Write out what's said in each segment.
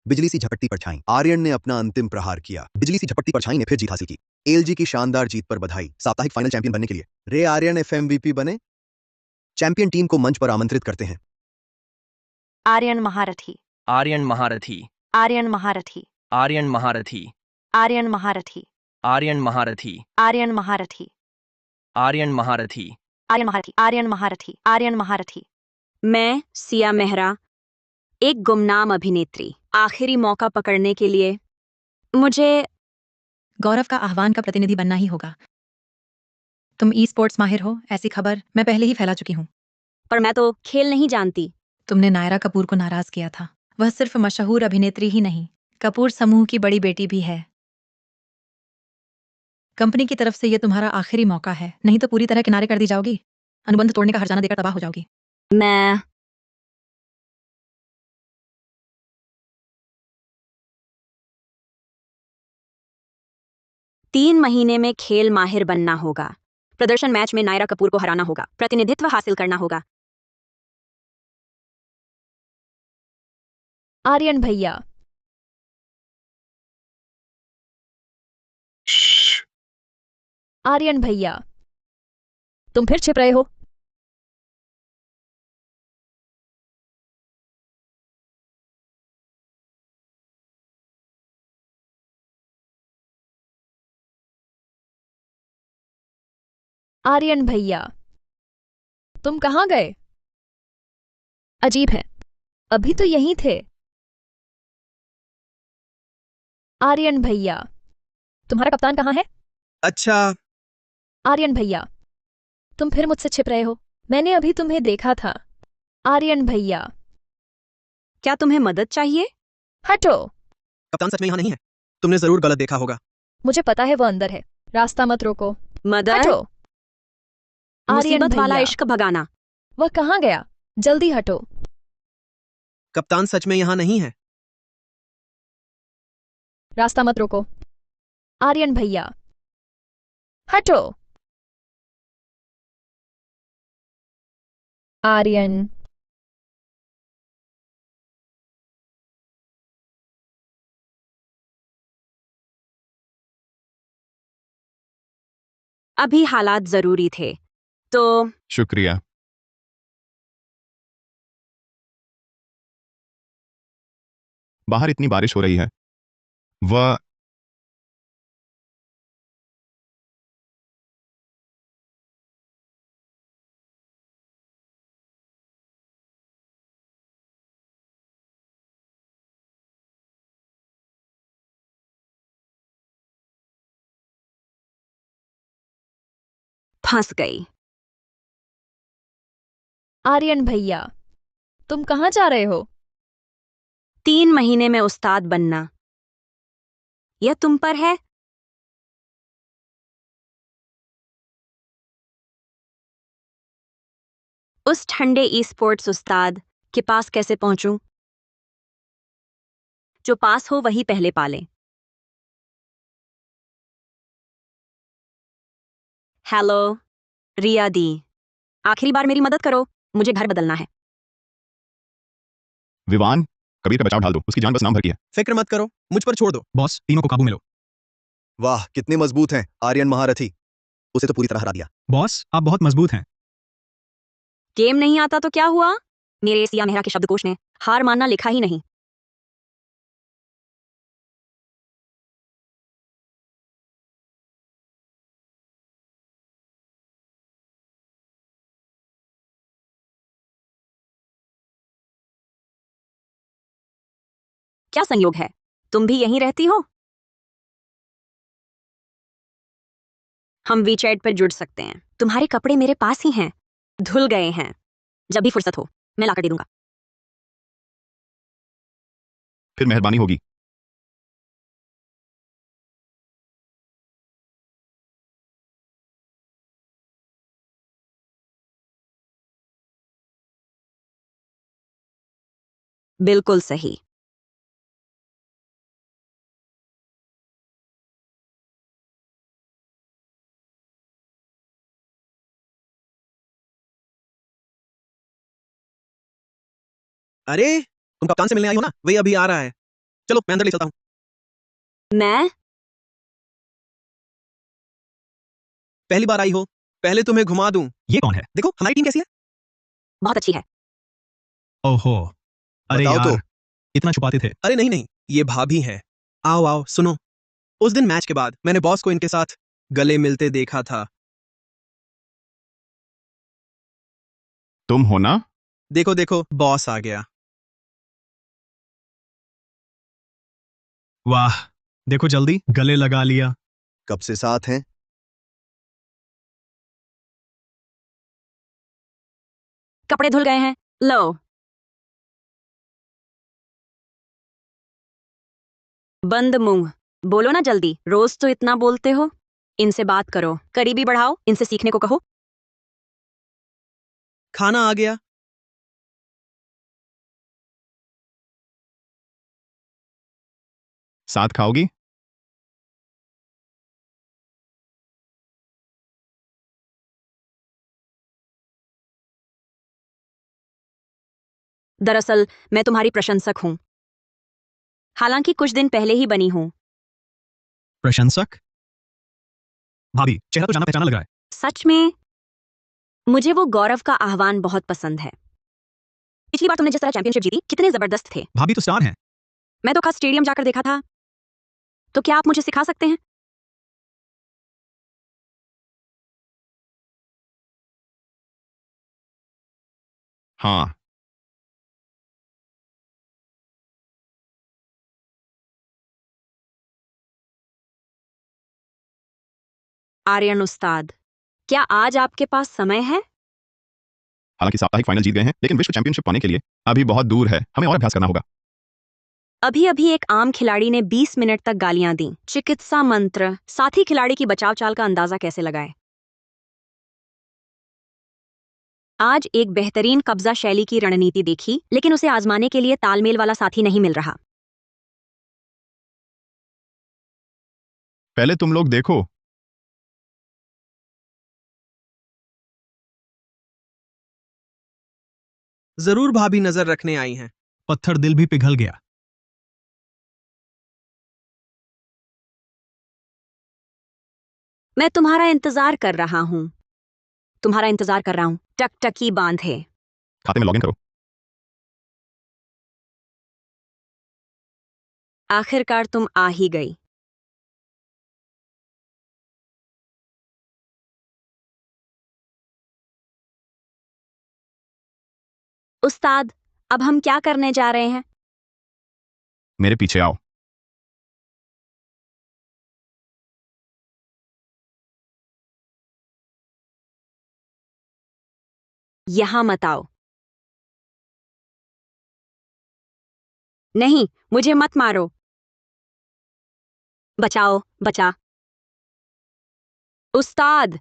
बिजली सी झपटती परछाई। आर्यन ने अपना अंतिम प्रहार किया। बिजली सी झपटती परछाई ने फिर जीत हासिल की। एलजी की शानदार जीत पर बधाई। साप्ताहिक फाइनल चैंपियन बनने के लिए रे आर्यन एफएमवीपी बने। चैंपियन टीम को मंच पर आमंत्रित करते हैं। आर्यन महारथी, आर्यन महारथी, आर्यन महारथी, आर्यन महारथी, आर्यन महारथी, आर्यन महारथी, आर्यन महारथी, आर्यन महारथी, आर्यन महारथी, आर्यन महारथी, आर्यन महारथी। मैं सिया मेहरा, एक गुमनाम अभिनेत्री, आखिरी मौका पकड़ने के लिए मुझे गौरव का आह्वान का प्रतिनिधि बनना ही होगा। तुम ई स्पोर्ट्स माहिर हो, ऐसी खबर मैं पहले ही फैला चुकी हूँ। पर मैं तो खेल नहीं जानती। तुमने नायरा कपूर को नाराज किया था। वह सिर्फ मशहूर अभिनेत्री ही नहीं, कपूर समूह की बड़ी बेटी भी है। कंपनी की तरफ से यह तुम्हारा आखिरी मौका है, नहीं तो पूरी तरह किनारे कर दी जाओगी। अनुबंध तोड़ने का हर्जाना देकर तबाह हो जाओगी। मैं 3 महीने में खेल माहिर बनना होगा। प्रदर्शन मैच में नायरा कपूर को हराना होगा। प्रतिनिधित्व हासिल करना होगा। आर्यन भैया, आर्यन भैया, तुम फिर छिप रहे हो। आर्यन भैया, तुम कहाँ गए? अजीब है, अभी तो यहीं थे। आर्यन भैया, तुम्हारा कप्तान कहाँ है? अच्छा, आर्यन भैया, तुम फिर मुझसे छिप रहे हो। मैंने अभी तुम्हें देखा था। आर्यन भैया, क्या तुम्हें मदद चाहिए? हटो। कप्तान सच में यहाँ नहीं है। तुमने जरूर गलत देखा होगा। मुझे पता है वो अंदर है। रास्ता मत रोको। मदद? हटो। आर्यन मुसीबत वाला भैया, इश्क भगाना। वह कहाँ गया? जल्दी हटो। कप्तान सच में यहाँ नहीं है। रास्ता मत रोको। आर्यन भैया, हटो। आर्यन, अभी हालात जरूरी थे, तो शुक्रिया। बाहर इतनी बारिश हो रही है। वह फंस गई। आर्यन भैया, तुम कहाँ जा रहे हो? 3 महीने में उस्ताद बनना, यह तुम पर है। उस ठंडे ई स्पोर्ट्स उस्ताद के पास कैसे पहुंचूं? जो पास हो वही पहले पाले। हेलो रिया दी, आखिरी बार मेरी मदद करो, मुझे घर बदलना है। विवान, कबीर पे बचाव डाल दो, उसकी जान बस नाम भर की है। फिक्र मत करो, मुझ पर छोड़ दो। बॉस, तीनों को काबू में लो। वाह, कितने मजबूत हैं आर्यन महारथी। उसे तो पूरी तरह हरा दिया। बॉस, आप बहुत मजबूत हैं। गेम नहीं आता तो क्या हुआ? मेरे सिया मेहरा के शब्दकोश ने हार मानना लिखा ही नहीं। क्या संयोग है, तुम भी यहीं रहती हो? हम वीचैट पर जुड़ सकते हैं। तुम्हारे कपड़े मेरे पास ही हैं, धुल गए हैं। जब भी फुर्सत हो मैं लाकर दे दूंगा। फिर मेहरबानी होगी। बिल्कुल सही। अरे, तुम कप्तान से मिलने आई हो ना? वही अभी आ रहा है। चलो मैं अंदर ले चलता हूँ। मैं पहली बार आई हो, पहले तुम्हें घुमा दूं। ये कौन है? देखो हमारी टीम कैसी है। बहुत अच्छी है। ओहो, अरे बताओ तो। यार, इतना छुपाते थे। अरे नहीं नहीं, ये भाभी हैं। आओ आओ सुनो, उस दिन मैच के बाद मैंने बॉस को इनके साथ गले मिलते देखा था। तुम हो ना? देखो देखो बॉस आ गया। वाह, देखो जल्दी गले लगा लिया। कब से साथ हैं? कपड़े धुल गए हैं, लो। बंद मुंह, बोलो ना जल्दी, रोज तो इतना बोलते हो। इनसे बात करो, करीबी बढ़ाओ, इनसे सीखने को कहो। खाना आ गया। साथ खाओगी? दरअसल मैं तुम्हारी प्रशंसक हूं, हालांकि कुछ दिन पहले ही बनी हूं। प्रशंसक? भाभी, चेहरा तो जाना पहचाना लग रहा है। सच में मुझे वो गौरव का आह्वान बहुत पसंद है। पिछली बार तुमने जिस तरह चैंपियनशिप जीती, कितने जबरदस्त थे। भाभी तो स्टार हैं। मैं तो खास स्टेडियम जाकर देखा था। तो क्या आप मुझे सिखा सकते हैं? हाँ। आर्यन उस्ताद, क्या आज आपके पास समय है? हालांकि साप्ताहिक फाइनल जीत गए हैं, लेकिन विश्व चैंपियनशिप पाने के लिए अभी बहुत दूर है। हमें और अभ्यास करना होगा। अभी अभी एक आम खिलाड़ी ने 20 मिनट तक गालियां दी। चिकित्सा मंत्र, साथी खिलाड़ी की बचाव चाल का अंदाजा कैसे लगाए? आज एक बेहतरीन कब्जा शैली की रणनीति देखी, लेकिन उसे आजमाने के लिए तालमेल वाला साथी नहीं मिल रहा। पहले तुम लोग देखो। जरूर भाभी नजर रखने आई हैं। पत्थर दिल भी पिघल गया। मैं तुम्हारा इंतजार कर रहा हूं। तुम्हारा इंतजार कर रहा हूं। टकटकी बांधे। खाते में लॉगिन करो। आखिरकार तुम आ ही गई। उस्ताद, अब हम क्या करने जा रहे हैं? मेरे पीछे आओ। यहां मत आओ। नहीं, मुझे मत मारो। बचाओ, बचा। उस्ताद!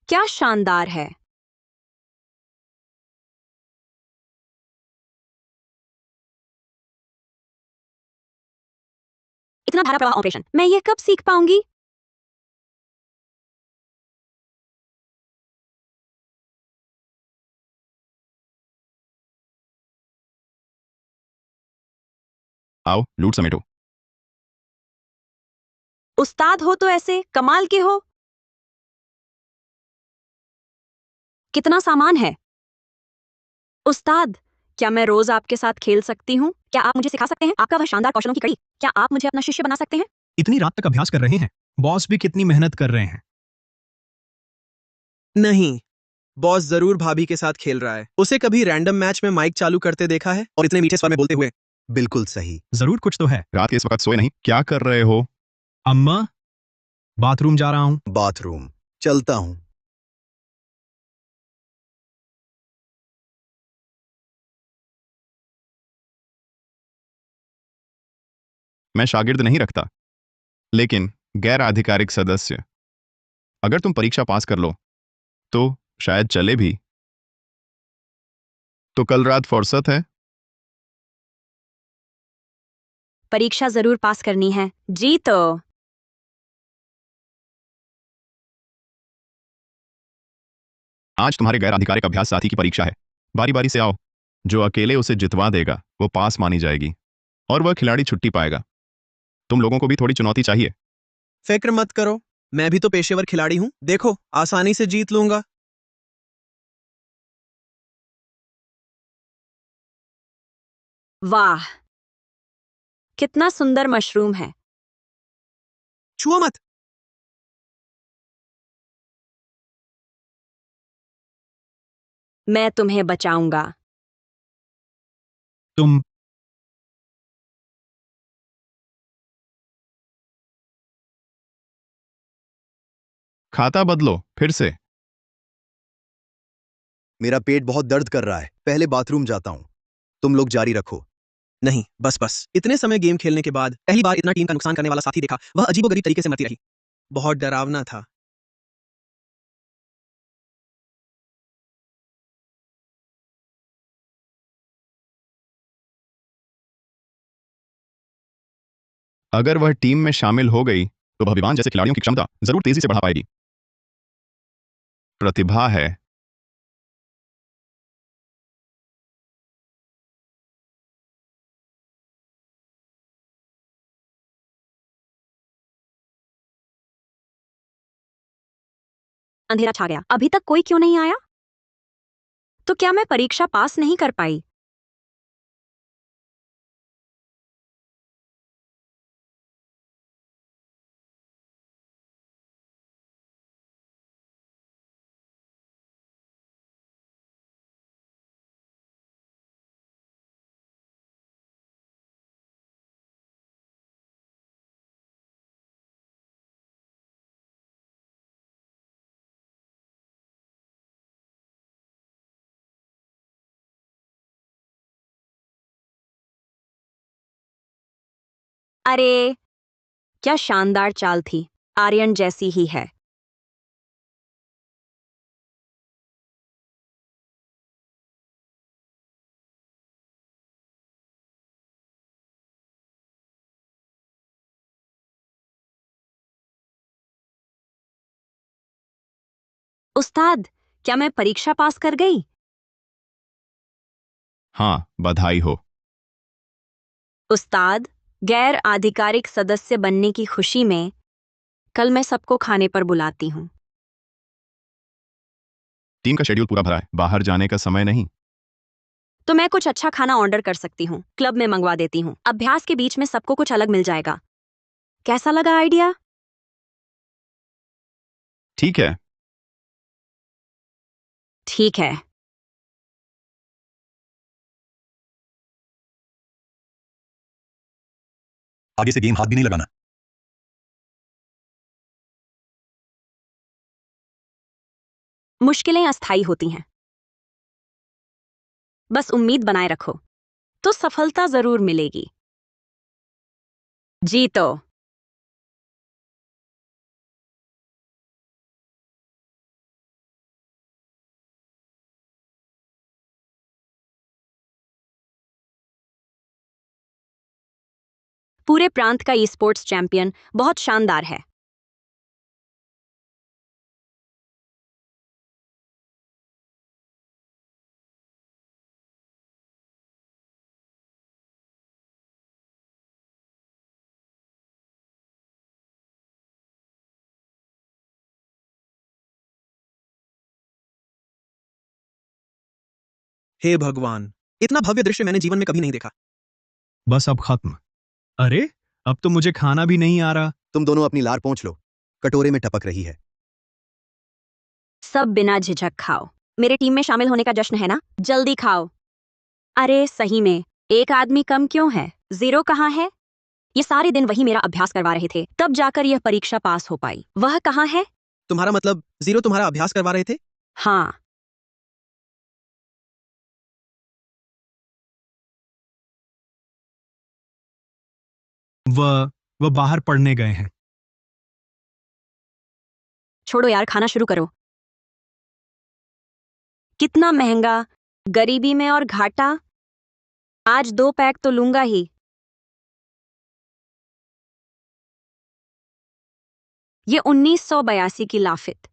क्या शानदार है। इतना धारा प्रवाह ऑपरेशन मैं ये कब सीख पाऊंगी? आओ, लूट समेटो। उस्ताद हो तो ऐसे कमाल के हो। कितना सामान है? उस्ताद, क्या मैं रोज आपके साथ खेल सकती हूँ? क्या आप मुझे सिखा सकते हैं? आपका वह शानदार कौशलों की कड़ी, क्या आप मुझे अपना शिष्य बना सकते हैं? इतनी रात तक अभ्यास कर रहे हैं। बॉस भी कितनी मेहनत कर रहे हैं। नहीं, बॉस जरूर भाभी के साथ खेल रहा है। उसे कभी रैंडम मैच में माइक चालू करते देखा है और इतने मीठे स्वर में बोलते हुए। बिल्कुल सही। जरूर कुछ तो है। रात के इस वक्त सोए नहीं, क्या कर रहे हो? अम्मा, बाथरूम जा रहा हूँ। बाथरूम चलता हूं। मैं शागिर्द नहीं रखता, लेकिन गैर आधिकारिक सदस्य। अगर तुम परीक्षा पास कर लो तो शायद चले भी। तो कल रात फुर्सत है? परीक्षा जरूर पास करनी है। जी तो। आज तुम्हारे गैर आधिकारिक अभ्यास साथी की परीक्षा है। बारी बारी से आओ। जो अकेले उसे जितवा देगा वो पास मानी जाएगी और वह खिलाड़ी छुट्टी पाएगा। तुम लोगों को भी थोड़ी चुनौती चाहिए। फिक्र मत करो, मैं भी तो पेशेवर खिलाड़ी हूं। देखो, आसानी से जीत लूंगा। वाह, कितना सुंदर मशरूम है। छुओ मत। मैं तुम्हें बचाऊंगा। तुम खाता बदलो फिर से। मेरा पेट बहुत दर्द कर रहा है, पहले बाथरूम जाता हूं। तुम लोग जारी रखो। नहीं, बस बस। इतने समय गेम खेलने के बाद पहली बार इतना टीम का नुकसान करने वाला साथी देखा। वह अजीबोगरीब तरीके से मरती रही। बहुत डरावना था। अगर वह टीम में शामिल हो गई तो भविवान जैसे खिलाड़ियों की क्षमता जरूर तेजी से बढ़ा पाएगी। प्रतिभा है। अंधेरा छा गया, अभी तक कोई क्यों नहीं आया? तो क्या मैं परीक्षा पास नहीं कर पाई? अरे, क्या शानदार चाल थी। आर्यन जैसी ही है। उस्ताद, क्या मैं परीक्षा पास कर गई? हाँ, बधाई हो। उस्ताद, गैर आधिकारिक सदस्य बनने की खुशी में कल मैं सबको खाने पर बुलाती हूँ। टीम का शेड्यूल पूरा भरा है, बाहर जाने का समय नहीं। तो मैं कुछ अच्छा खाना ऑर्डर कर सकती हूँ, क्लब में मंगवा देती हूँ। अभ्यास के बीच में सबको कुछ अलग मिल जाएगा। कैसा लगा आइडिया? ठीक है। ठीक है। आगे से गेम हाथ भी नहीं लगाना। मुश्किलें अस्थायी होती हैं, बस उम्मीद बनाए रखो तो सफलता जरूर मिलेगी। जी तो। पूरे प्रांत का ई स्पोर्ट्स चैंपियन बहुत शानदार है। हे भगवान, इतना भव्य दृश्य मैंने जीवन में कभी नहीं देखा। बस अब खत्म। अरे, अब तो मुझे खाना भी नहीं आ रहा। तुम दोनों अपनी लार पोंछ लो, कटोरे में टपक रही है। सब बिना झिझक खाओ। मेरे टीम में शामिल होने का जश्न है ना, जल्दी खाओ। अरे सही में, एक आदमी कम क्यों है? जीरो कहाँ है? ये सारे दिन वही मेरा अभ्यास करवा रहे थे, तब जाकर यह परीक्षा पास हो पाई। वह कहाँ है? तुम्हारा मतलब जीरो तुम्हारा अभ्यास करवा रहे थे? हाँ। वह बाहर पढ़ने गए हैं। छोड़ो यार, खाना शुरू करो। कितना महंगा, गरीबी में और घाटा। आज 2 पैक तो लूंगा ही। ये 1982 की लाफित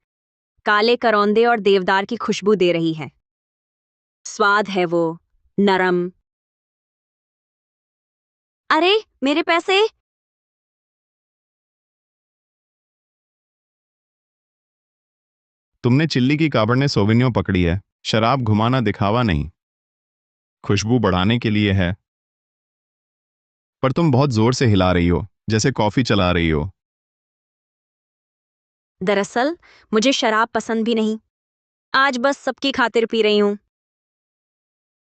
काले करौंदे और देवदार की खुशबू दे रही है। स्वाद है वो नरम। अरे मेरे पैसे। तुमने चिल्ली की काबरने सोविनियो पकड़ी है। शराब घुमाना दिखावा नहीं, खुशबू बढ़ाने के लिए है। पर तुम बहुत जोर से हिला रही हो, जैसे कॉफी चला रही हो। दरअसल मुझे शराब पसंद भी नहीं। आज बस सबकी खातिर पी रही हूं।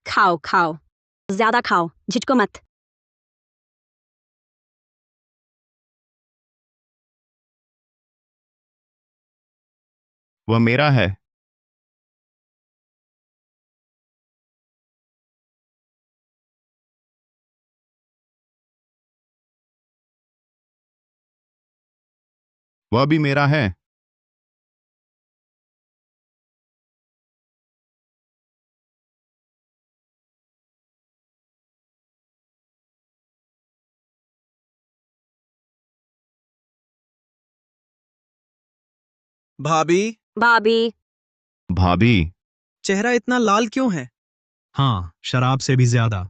खाओ खाओ, ज्यादा खाओ, झिझको मत। वह मेरा है। वह भी मेरा है। भाभी, भाभी। भाभी। चेहरा इतना लाल क्यों है? हाँ, शराब से भी ज्यादा।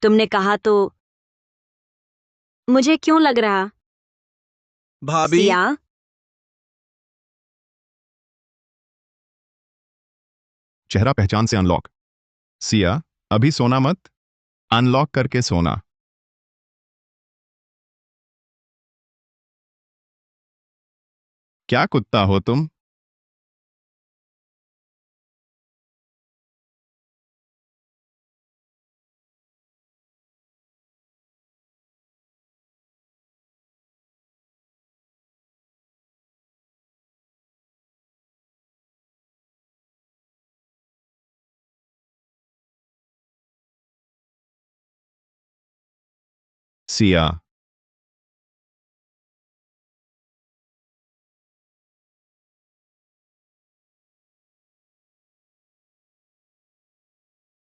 तुमने कहा तो मुझे क्यों लग रहा? भाभी, सिया। चेहरा पहचान से अनलॉक। सिया, अभी सोना मत, अनलॉक करके सोना। क्या कुत्ता हो तुम? सिया।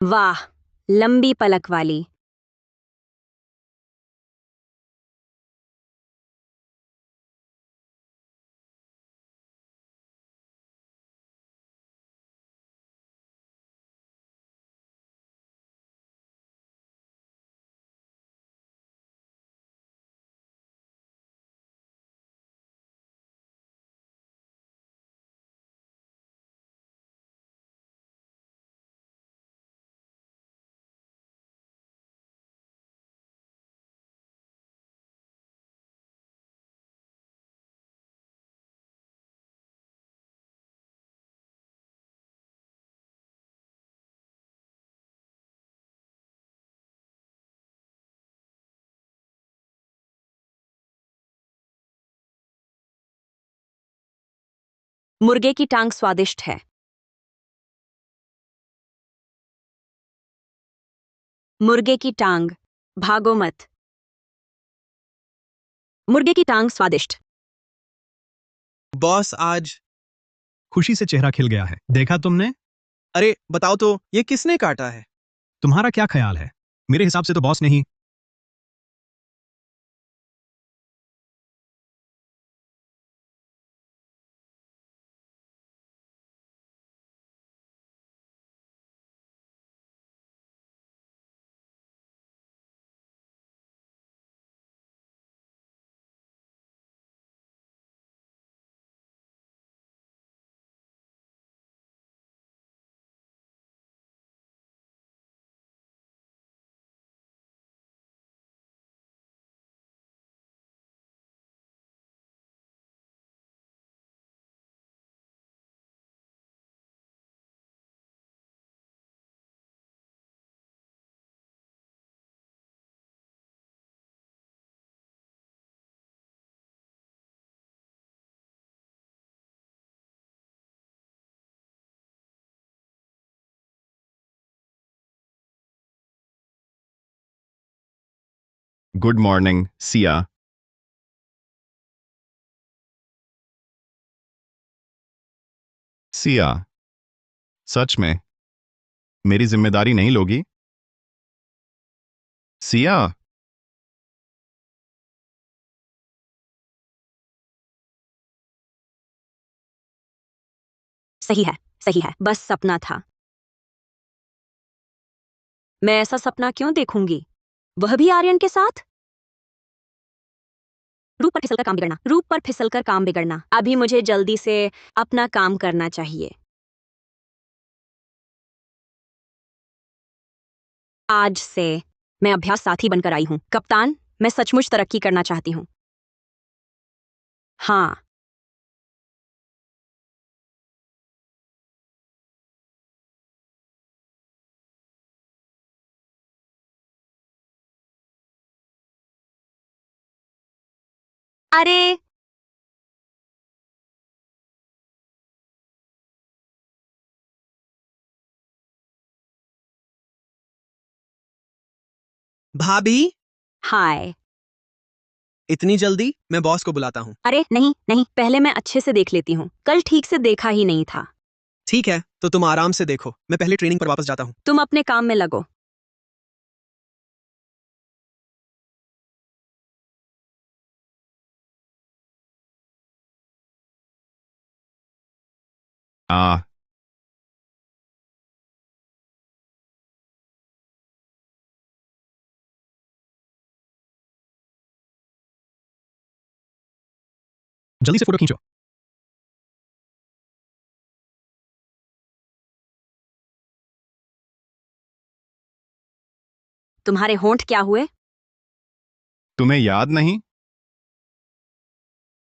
वाह, लंबी पलक वाली। मुर्गे की टांग स्वादिष्ट है। मुर्गे की टांग, भागो मत। मुर्गे की टांग स्वादिष्ट। बॉस आज। खुशी से चेहरा खिल गया है, देखा तुमने? अरे बताओ तो, ये किसने काटा है? तुम्हारा क्या ख्याल है? मेरे हिसाब से तो बॉस नहीं। Good morning Siya. सिया, सच में मेरी जिम्मेदारी नहीं लोगी? सिया। सही है, बस सपना था। मैं ऐसा सपना क्यों देखूंगी, वह भी आर्यन के साथ? रूप पर फिसलकर काम बिगड़ना। अभी मुझे जल्दी से अपना काम करना चाहिए। आज से मैं अभ्यास साथी बनकर आई हूं। कप्तान, मैं सचमुच तरक्की करना चाहती हूं। हाँ। अरे, भाभी, हाय। इतनी जल्दी? मैं बॉस को बुलाता हूँ। अरे नहीं नहीं, पहले मैं अच्छे से देख लेती हूँ। कल ठीक से देखा ही नहीं था। ठीक है, तो तुम आराम से देखो, मैं पहले ट्रेनिंग पर वापस जाता हूँ। तुम अपने काम में लगो। आ जल्दी से फोटो खींचो। तुम्हारे होंठ क्या हुए? तुम्हें याद नहीं?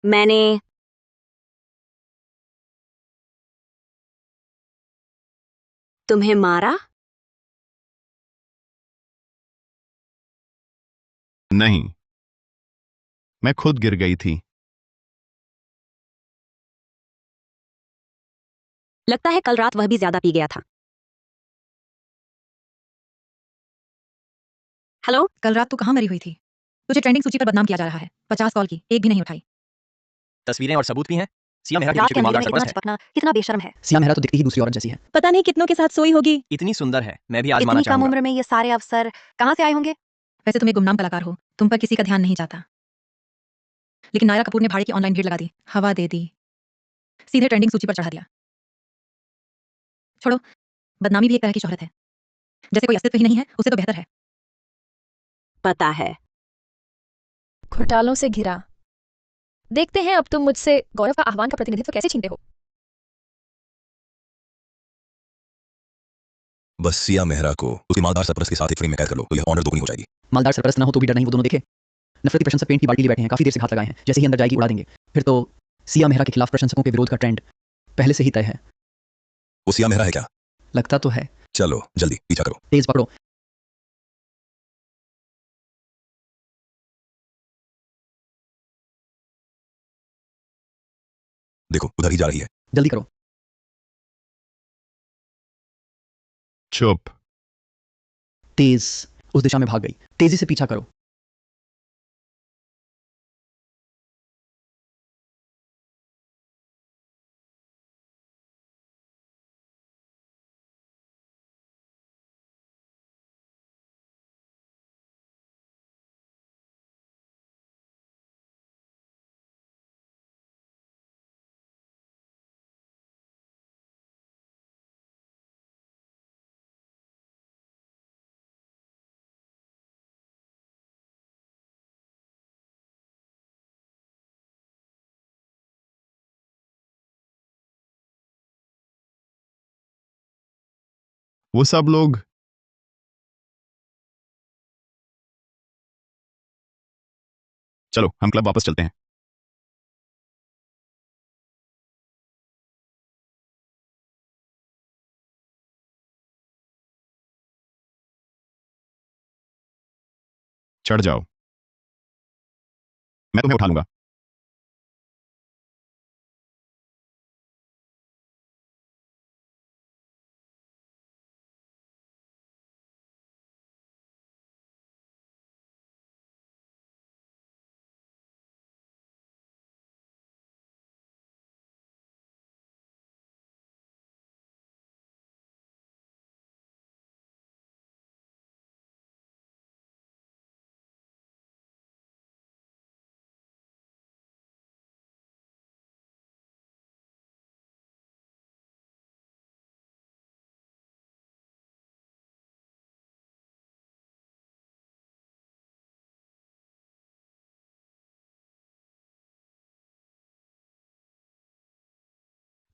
मैंने तुम्हें मारा? नहीं, मैं खुद गिर गई थी। लगता है कल रात वह भी ज्यादा पी गया था। हेलो। कल रात तू कहाँ मरी हुई थी? तुझे ट्रेंडिंग सूची पर बदनाम किया जा रहा है। 50 कॉल की, एक भी नहीं उठाई। तस्वीरें और सबूत भी हैं। सिया मेहरा के रात पीछे के कोई अंधेरे मालदार में इतना सरपरस्त है। चिपकना कितना बेशर्म है। सिया मेहरा तो दिखती ही दूसरी औरत जैसी है। पता नहीं कितनों के साथ सोई होगी। इतनी सुंदर है, मैं भी आजमाना इतनी कम चाहूंगा। उम्र में ये सारे अवसर कहाँ से आए होंगे? वैसे तुम एक गुमनाम कलाकार हो, तुम पर किसी का ध्यान नहीं जाता। लेकिन नायरा कपूर ने भाड़े की ऑनलाइन भीड़ लगा दी, हवा दे दी, सीधे ट्रेंडिंग सूची पर चढ़ा दिया। छोड़ो, बदनामी भी एक तरह की शोहरत है। जैसे कोई अस्तित्व ही नहीं है, उससे तो बेहतर है। पता है। घोटालों से घिरा। देखते हैं अब तुम मुझसे गौरव का आह्वान का प्रतिनिधित्व कैसे छीनते हो। बस सिया मेहरा को उसकी मालदार सरपरस्त के साथ एक फ्रेम में कैद कर लो तो यह ऑनर दोगुनी हो जाएगी। मालदार सरपरस्त ना हो तो भी डर नहीं, वो दोनों देखे। नफरती प्रशंसक पेंट की बाल्टी लिए बैठे हैं, काफी देर से हाथ लगाए हैं, जैसे ही अंदर जाएगी उड़ा देंगे। फिर तो सिया मेहरा के खिलाफ प्रशंसकों के विरोध का ट्रेंड पहले से ही तय है। वो सिया मेहरा है क्या? लगता तो है। चलो जल्दी पीछा करो। तेज पकड़ो। देखो उधर ही जा रही है। जल्दी करो। चुप। तेज उस दिशा में भाग गई। तेजी से पीछा करो। वो सब लोग चलो हम क्लब वापस चलते हैं। चढ़ जाओ, मैं तुम्हें उठा लूंगा।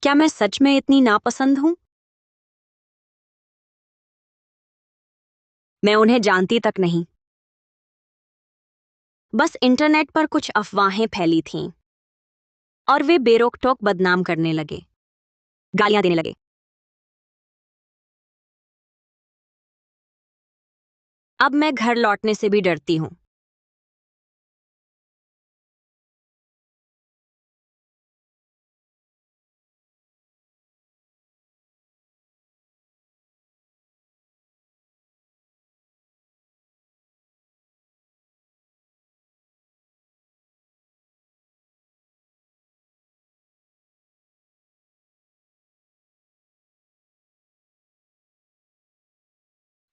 क्या मैं सच में इतनी नापसंद हूं? मैं उन्हें जानती तक नहीं। बस इंटरनेट पर कुछ अफवाहें फैली थीं और वे बेरोक-टोक बदनाम करने लगे, गालियां देने लगे। अब मैं घर लौटने से भी डरती हूं।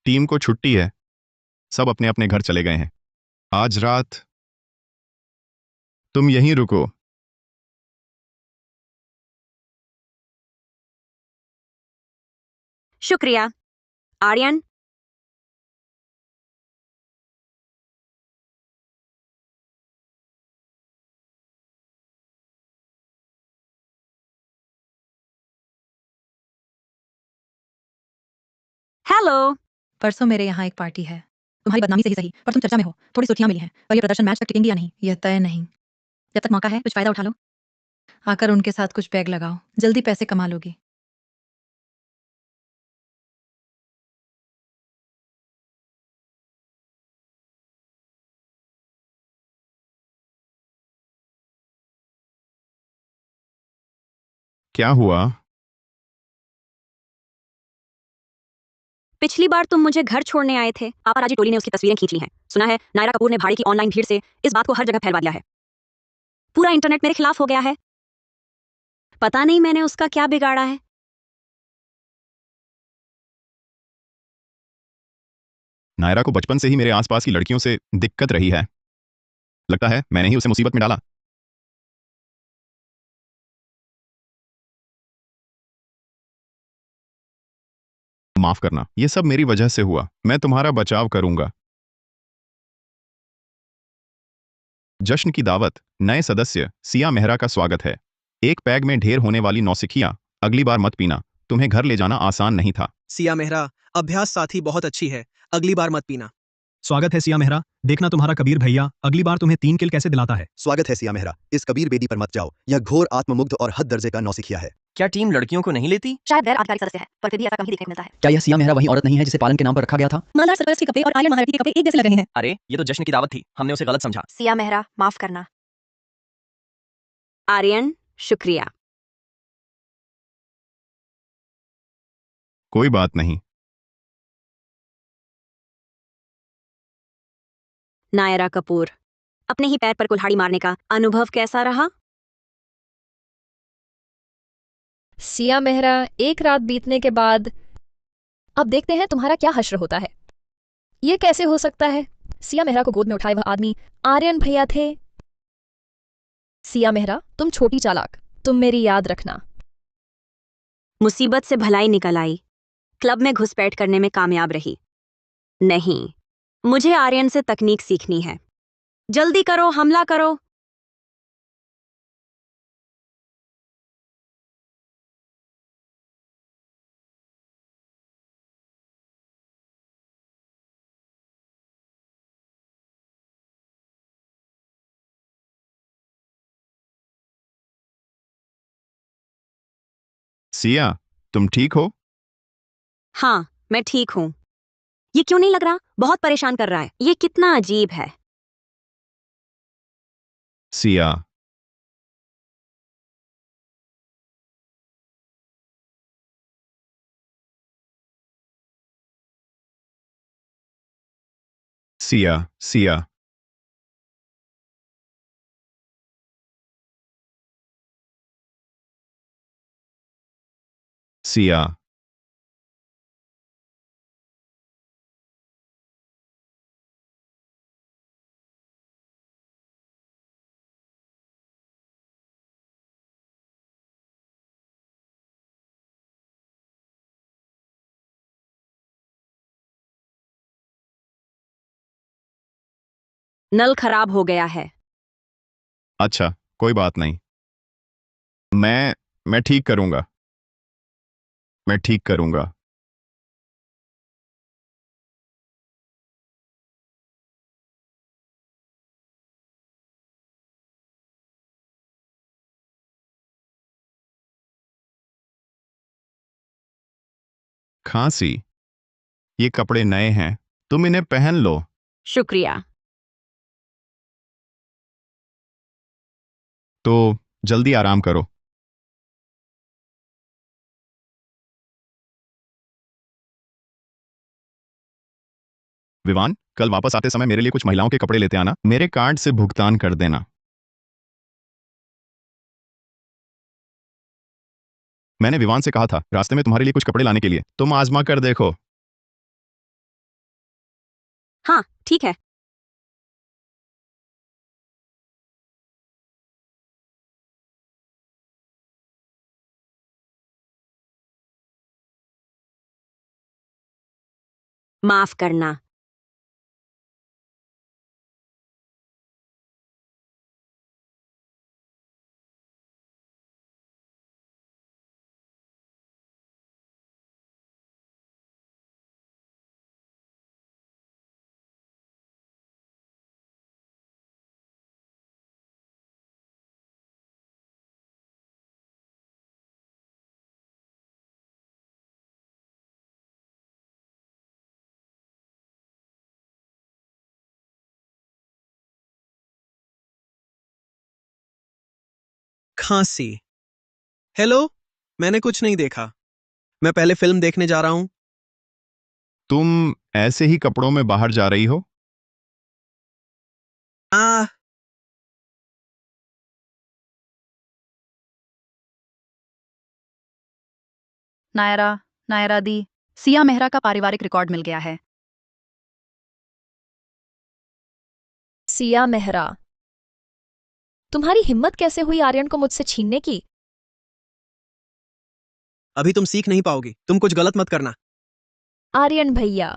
टीम को छुट्टी है, सब अपने अपने घर चले गए हैं। आज रात तुम यहीं रुको। शुक्रिया, आर्यन। हेलो। परसों मेरे यहाँ एक पार्टी है। तुम्हारी बदनामी से ही सही, पर तुम चर्चा में हो। थोड़ी सुर्खियां मिली हैं, पर ये प्रदर्शन मैच तक टिकेंगी या नहीं, यह तय नहीं। जब तक मौका है, कुछ फायदा उठा लो। आकर उनके साथ कुछ पैग लगाओ, जल्दी पैसे कमा लोगी। क्या हुआ? पिछली बार तुम मुझे घर छोड़ने आए थे। पापाराजी टोली ने उसकी तस्वीरें खींच ली हैं। सुना है नायरा कपूर ने भाड़े की ऑनलाइन भीड़ से इस बात को हर जगह फैलवा दिया है। पूरा इंटरनेट मेरे खिलाफ हो गया है। पता नहीं मैंने उसका क्या बिगाड़ा है। नायरा को बचपन से ही मेरे आसपास की लड़कियों से दिक्कत रही है। लगता है मैंने ही उसे मुसीबत में डाला। माफ करना, ये सब मेरी वजह से हुआ। मैं तुम्हारा बचाव करूंगा। जश्न की दावत, नए सदस्य सिया मेहरा का स्वागत है। एक पैग में ढेर होने वाली नौसिखिया, अगली बार मत पीना। तुम्हें घर ले जाना आसान नहीं था। सिया मेहरा, अभ्यास साथी बहुत अच्छी है, अगली बार मत पीना। स्वागत है सिया मेहरा, देखना तुम्हारा कबीर भैया अगली बार तुम्हें 3 किल कैसे दिलाता है। स्वागत है सिया मेहरा, इस कबीर बेदी पर मत जाओ। यह घोर आत्ममुग्ध और हद दर्जे का नौसिखिया है। क्या टीम लड़कियों को नहीं लेती? शायद गैर आधिकारिक सदस्य है, पर फिर भी ऐसा कम ही देखने को मिलता है। क्या यह सिया मेहरा वही औरत नहीं है जिसे पालन के नाम पर रखा गया था? मालदार सरपरस्त के कपड़े और आर्यन महारथी के कपड़े एक जैसे लग रहे हैं। अरे ये तो जश्न की दावत थी, हमने उसे गलत समझा। सिया मेहरा, माफ करना। आर्यन, शुक्रिया। कोई बात नहीं। नायरा कपूर, अपने ही पैर पर कुल्हाड़ी मारने का अनुभव कैसा रहा? सिया मेहरा, एक रात बीतने के बाद अब देखते हैं तुम्हारा क्या हश्र होता है। ये कैसे हो सकता है? सिया मेहरा को गोद में उठाए वह आदमी आर्यन भैया थे। सिया मेहरा, तुम छोटी चालाक, तुम मेरी याद रखना। मुसीबत से भलाई निकल आई, क्लब में घुसपैठ करने में कामयाब रही। नहीं, मुझे आर्यन से तकनीक सीखनी है। जल्दी करो, हमला करो। सिया, तुम ठीक हो? हाँ, मैं ठीक हूं। ये क्यों नहीं लग रहा? बहुत परेशान कर रहा है। ये कितना अजीब है। सिया, सिया, सिया, सिया, नल खराब हो गया है। अच्छा, कोई बात नहीं। मैं मैं ठीक करूंगा। मैं ठीक करूंगा। खांसी। ये कपड़े नए हैं, तुम इन्हें पहन लो। शुक्रिया। तो जल्दी आराम करो। विवान, कल वापस आते समय मेरे लिए कुछ महिलाओं के कपड़े लेते आना। मेरे कार्ड से भुगतान कर देना। मैंने विवान से कहा था रास्ते में तुम्हारे लिए कुछ कपड़े लाने के लिए। तुम आजमा कर देखो। हाँ, ठीक है। माफ करना। खांसी। हेलो, मैंने कुछ नहीं देखा। मैं पहले फिल्म देखने जा रहा हूं। तुम ऐसे ही कपड़ों में बाहर जा रही हो? आ नायरा, नायरा दी, सिया मेहरा का पारिवारिक रिकॉर्ड मिल गया है। सिया मेहरा, तुम्हारी हिम्मत कैसे हुई आर्यन को मुझसे छीनने की? अभी तुम सीख नहीं पाओगी। तुम कुछ गलत मत करना। आर्यन भैया।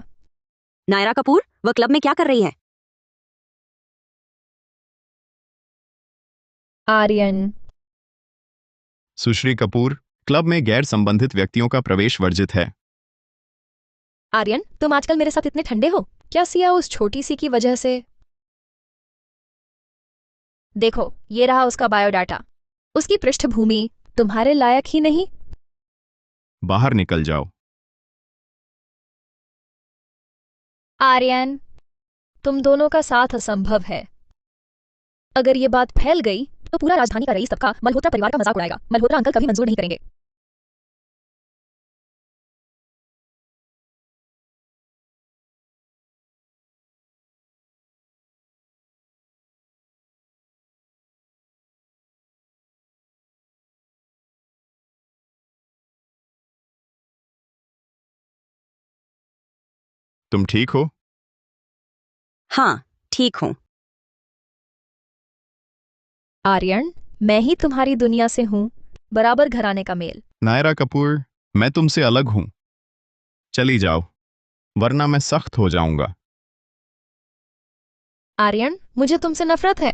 नायरा कपूर, वह क्लब में क्या कर रही है? आर्यन। सुश्री कपूर, क्लब में गैर संबंधित व्यक्तियों का प्रवेश वर्जित है। आर्यन, तुम आजकल मेरे साथ इतने ठंडे हो? क्या सिया उस छोटी सी की वजह से? देखो, ये रहा उसका बायोडाटा। उसकी पृष्ठभूमि तुम्हारे लायक ही नहीं। बाहर निकल जाओ। आर्यन, तुम दोनों का साथ असंभव है। अगर ये बात फैल गई तो पूरा राजधानी का रईस सबका मल्होत्रा परिवार का मजाक उड़ाएगा। मल्होत्रा अंकल कभी मंजूर नहीं करेंगे। तुम ठीक हो? हाँ, ठीक हूं। आर्यन, मैं ही तुम्हारी दुनिया से हूं। बराबर घराने का मेल। नायरा कपूर, मैं तुमसे अलग हूं। चली जाओ, वरना मैं सख्त हो जाऊंगा। आर्यन, मुझे तुमसे नफरत है।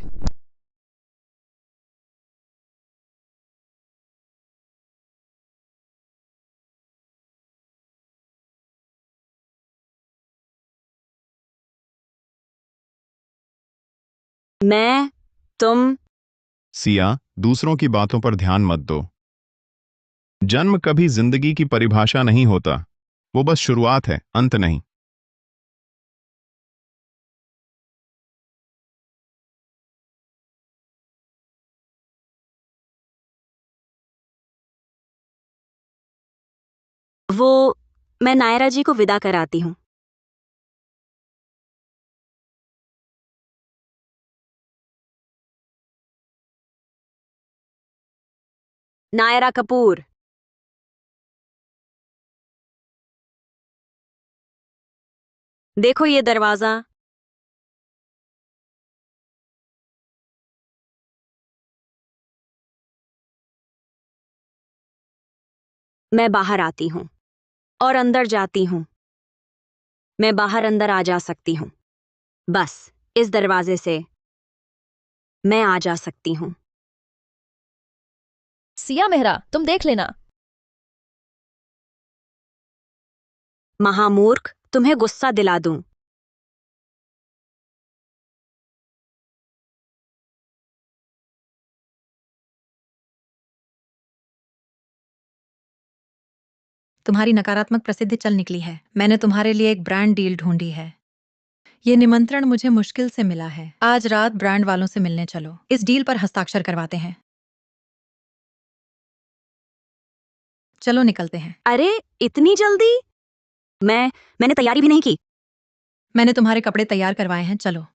तुम सिया, दूसरों की बातों पर ध्यान मत दो। जन्म कभी जिंदगी की परिभाषा नहीं होता। वो बस शुरुआत है, अंत नहीं। वो मैं नायरा जी को विदा कराती हूँ। नायरा कपूर। देखो ये दरवाजा। मैं बाहर आती हूँ और अंदर जाती हूँ। मैं बाहर अंदर आ जा सकती हूँ। बस इस दरवाजे से मैं आ जा सकती हूँ। सिया मेहरा, तुम देख लेना। महामूर्ख, तुम्हें गुस्सा दिला दूं। तुम्हारी नकारात्मक प्रसिद्धि चल निकली है। मैंने तुम्हारे लिए एक ब्रांड डील ढूंढी है। ये निमंत्रण मुझे मुश्किल से मिला है। आज रात ब्रांड वालों से मिलने चलो। इस डील पर हस्ताक्षर करवाते हैं। चलो निकलते हैं। अरे, इतनी जल्दी? मैंने तैयारी भी नहीं की। मैंने तुम्हारे कपड़े तैयार करवाए हैं, चलो।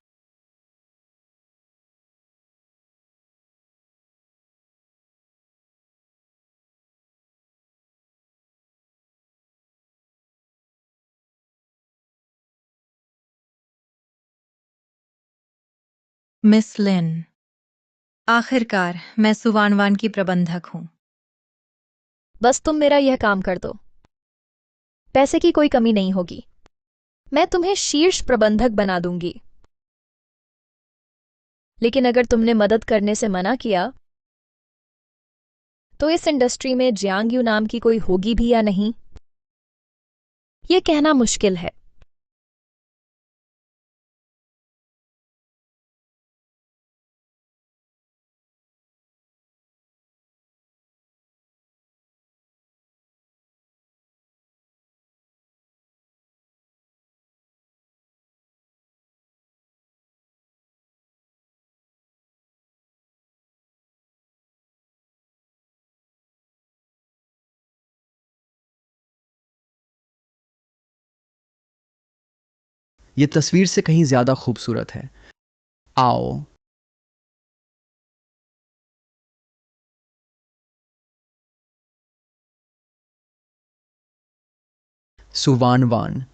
मिस लिन, आखिरकार मैं सुवानवान की प्रबंधक हूँ। बस तुम मेरा यह काम कर दो, पैसे की कोई कमी नहीं होगी। मैं तुम्हें शीर्ष प्रबंधक बना दूंगी। लेकिन अगर तुमने मदद करने से मना किया तो इस इंडस्ट्री में जियांग यू नाम की कोई होगी भी या नहीं, यह कहना मुश्किल है। ये तस्वीर से कहीं ज्यादा खूबसूरत है। आओ। सुवानवान।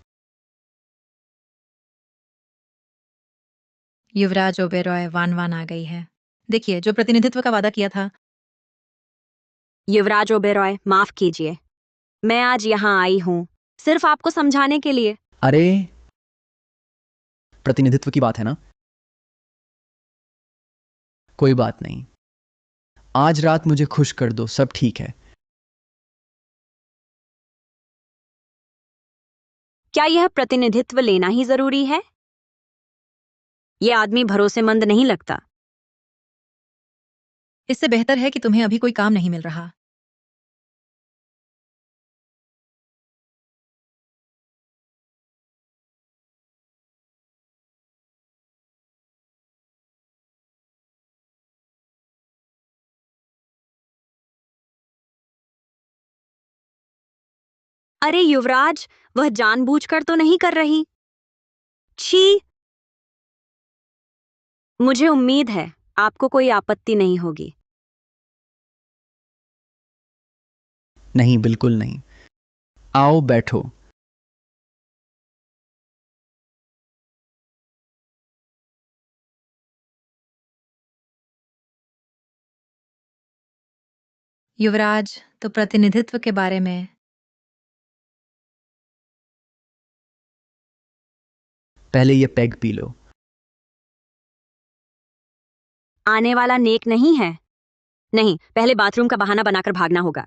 युवराज ओबेरॉय, वानवान आ गई है। देखिए, जो प्रतिनिधित्व का वादा किया था। युवराज ओबेरॉय, माफ कीजिए। मैं आज यहाँ आई हूँ सिर्फ आपको समझाने के लिए। अरे, प्रतिनिधित्व की बात है ना? कोई बात नहीं। आज रात मुझे खुश कर दो, सब ठीक है। क्या यह प्रतिनिधित्व लेना ही जरूरी है? यह आदमी भरोसेमंद नहीं लगता। इससे बेहतर है कि तुम्हें अभी कोई काम नहीं मिल रहा। अरे युवराज, वह जानबूझकर तो नहीं कर रही। छी। मुझे उम्मीद है आपको कोई आपत्ति नहीं होगी। नहीं, बिल्कुल नहीं। आओ बैठो। युवराज, तो प्रतिनिधित्व के बारे में। पहले ये पैग पी लो। आने वाला नेक नहीं है। नहीं, पहले बाथरूम का बहाना बनाकर भागना होगा।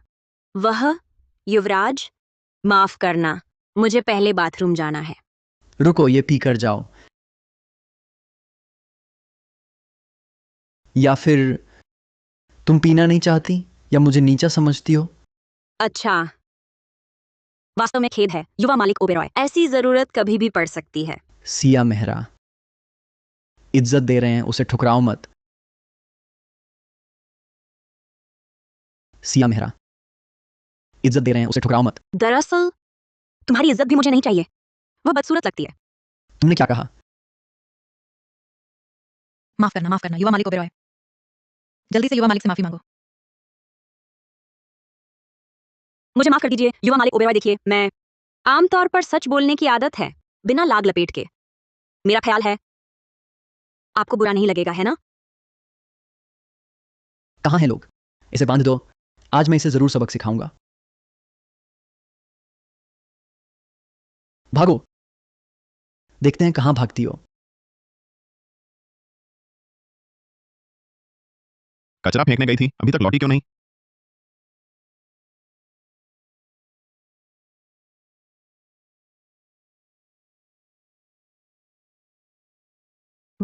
वह युवराज, माफ करना, मुझे पहले बाथरूम जाना है। रुको, ये पी कर जाओ। या फिर तुम पीना नहीं चाहती, या मुझे नीचा समझती हो? अच्छा, वास्तव में खेद है युवा मालिक ओबेरॉय, ऐसी जरूरत कभी भी पड़ सकती है। सिया मेहरा, इज्जत दे रहे हैं, उसे ठुकराओ मत। सिया मेहरा, इज्जत दे रहे हैं, उसे ठुकराओ मत। दरअसल तुम्हारी इज्जत भी मुझे नहीं चाहिए। वह बदसूरत लगती है। तुमने क्या कहा? माफ करना, युवा मालिक ओबेरॉय। जल्दी से युवा मालिक से माफी मांगो। मुझे माफ कर दीजिए युवा मालिक ओबेरॉय। देखिए, मैं आमतौर पर सच बोलने की आदत है, बिना लाग लपेट के। मेरा ख्याल है आपको बुरा नहीं लगेगा, है ना? कहाँ हैं लोग? इसे बांध दो। आज मैं इसे जरूर सबक सिखाऊंगा। भागो। देखते हैं कहां भागती हो। कचरा फेंकने गई थी, अभी तक लौटी क्यों नहीं?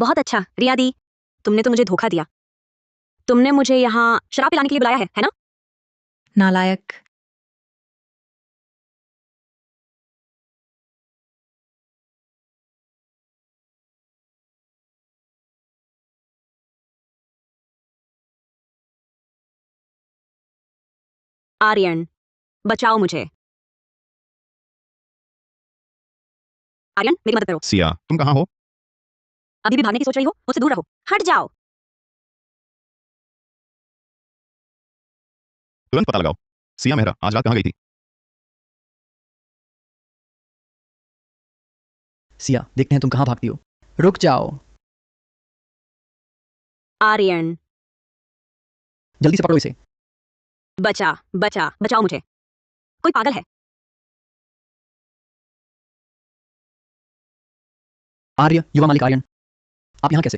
बहुत अच्छा रिया दी, तुमने तो मुझे धोखा दिया। तुमने मुझे यहाँ शराब पिलाने के लिए बुलाया है ना? नालायक। आर्यन, बचाओ मुझे। आर्यन, मेरी मदद करो। सिया, तुम कहाँ हो? अभी भी भागने की सोच रही हो? मुझसे दूर रहो, हट जाओ। तुरंत पता लगाओ। सिया मेहरा आज रात कहाँ गई थी? सिया, देखते हैं तुम कहाँ भागती हो। रुक जाओ। आर्यन, जल्दी से पकड़ो इसे। बचाओ मुझे। कोई पागल है। आर्य, युवा मालिक आर्यन, आप यहाँ कैसे?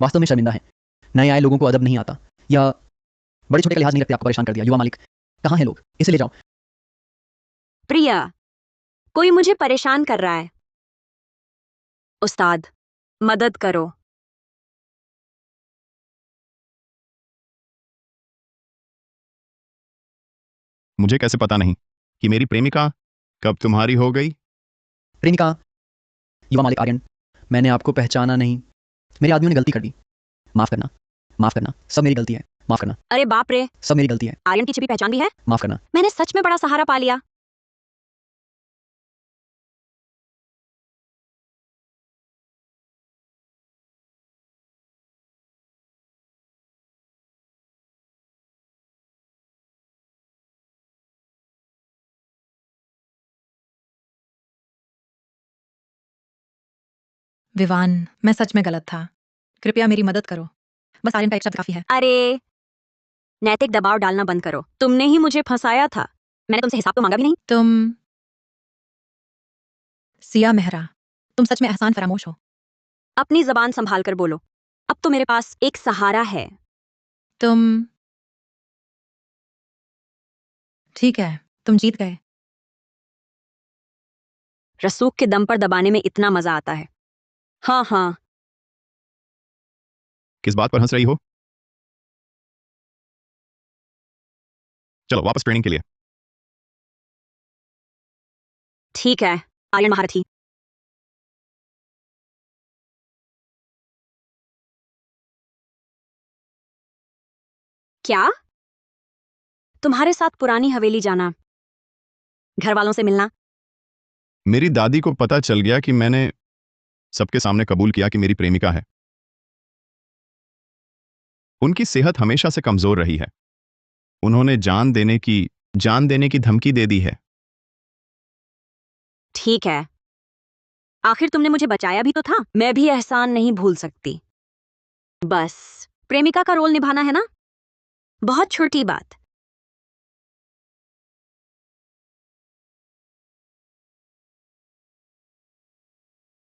वास्तव में शर्मिंदा है। नए आए लोगों को अदब नहीं आता, या बड़े छोटे का लिहाज नहीं रखते। आपको परेशान कर दिया। युवा मालिक, कहाँ हैं लोग? इसे ले जाओ। प्रिया, कोई मुझे परेशान कर रहा है। उस्ताद, मदद करो। मुझे कैसे पता नहीं कि मेरी प्रेमिका कब तुम्हारी हो गई? प्रेमिका? युवा मालिक आर्यन, मैंने आपको पहचाना नहीं। मेरे आदमियों ने गलती कर दी। माफ करना, माफ करना, सब मेरी गलती है। माफ करना, अरे बाप रे, सब मेरी गलती है। आर्यन की छिपी पहचान भी है। माफ करना। मैंने सच में बड़ा सहारा पा लिया। विवान, मैं सच में गलत था। कृपया मेरी मदद करो। बस आर्यन का एक शब्द काफी है। अरे, नैतिक दबाव डालना बंद करो। तुमने ही मुझे फंसाया था। मैंने तुमसे हिसाब तो मांगा भी नहीं। तुम सिया मेहरा, तुम सच में एहसान फरामोश हो। अपनी जबान संभाल कर बोलो। अब तो मेरे पास एक सहारा है। तुम ठीक है, तुम जीत गए। रसूख के दम पर दबाने में इतना मजा आता है। हाँ हाँ, किस बात पर हंस रही हो? चलो वापस ट्रेनिंग के लिए। ठीक है आर्यन महारथी। क्या? तुम्हारे साथ पुरानी हवेली जाना, घर वालों से मिलना। मेरी दादी को पता चल गया कि मैंने सबके सामने कबूल किया कि मेरी प्रेमिका है। उनकी सेहत हमेशा से कमजोर रही है। उन्होंने जान देने की धमकी दे दी है। ठीक है, आखिर तुमने मुझे बचाया भी तो था। मैं भी एहसान नहीं भूल सकती। बस प्रेमिका का रोल निभाना है ना, बहुत छोटी बात।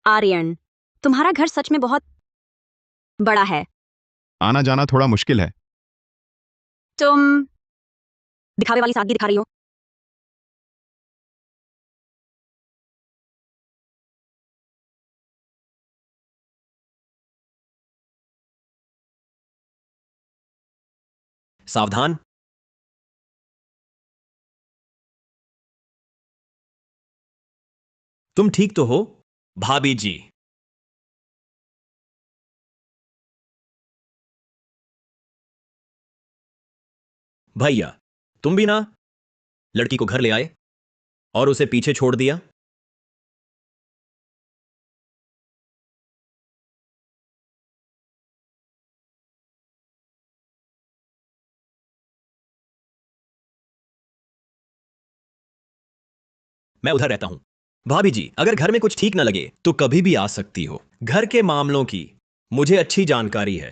आर्यन, तुम्हारा घर सच में बहुत बड़ा है। आना जाना थोड़ा मुश्किल है। तुम दिखावे वाली सादगी दिखा रही हो। सावधान। तुम ठीक तो हो भाभी जी? भैया, तुम भी ना लड़की को घर ले आए और उसे पीछे छोड़ दिया। मैं उधर रहता हूं। भाभी जी, अगर घर में कुछ ठीक न लगे तो कभी भी आ सकती हो। घर के मामलों की मुझे अच्छी जानकारी है।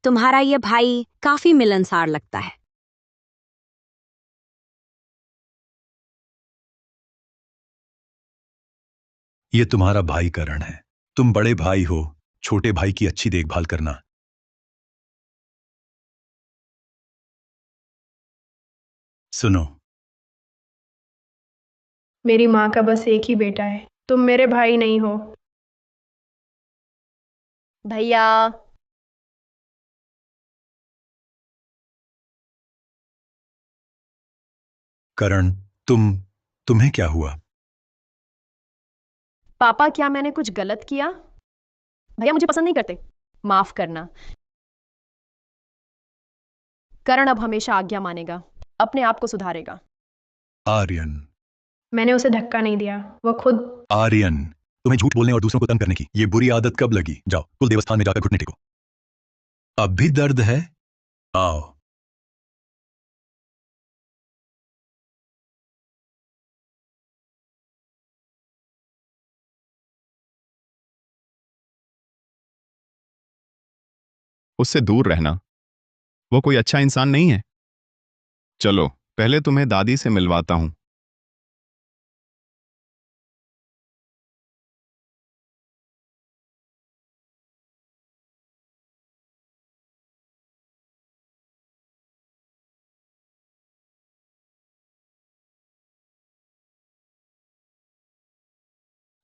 तुम्हारा ये भाई काफी मिलनसार लगता है। ये तुम्हारा भाई करण है। तुम बड़े भाई हो, छोटे भाई की अच्छी देखभाल करना। सुनो, मेरी माँ का बस एक ही बेटा है, तुम मेरे भाई नहीं हो। भैया। करण, तुम्हें क्या हुआ? पापा, क्या मैंने कुछ गलत किया? भैया मुझे पसंद नहीं करते, माफ करना। करण अब हमेशा आज्ञा मानेगा, अपने आप को सुधारेगा। आर्यन। मैंने उसे धक्का नहीं दिया, वो खुद। आर्यन, तुम्हें झूठ बोलने और दूसरों को तंग करने की ये बुरी आदत कब लगी? जाओ कुल देवस्थान में जाकर घुटने टेको। अब भी दर्द है? आओ। उससे दूर रहना। वो कोई अच्छा इंसान नहीं है। चलो पहले तुम्हें दादी से मिलवाता हूं।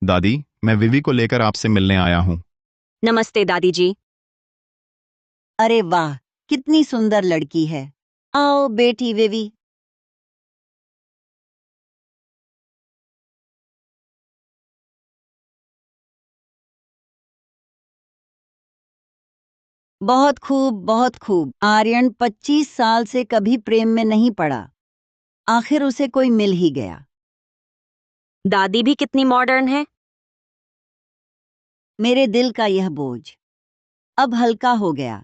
दादी, मैं विवी को लेकर आपसे मिलने आया हूं। नमस्ते दादी जी। अरे वाह, कितनी सुंदर लड़की है। आओ बेटी विवी। बहुत खूब, बहुत खूब। आर्यन 25 साल से कभी प्रेम में नहीं पड़ा, आखिर उसे कोई मिल ही गया। दादी भी कितनी मॉडर्न है। मेरे दिल का यह बोझ अब हल्का हो गया।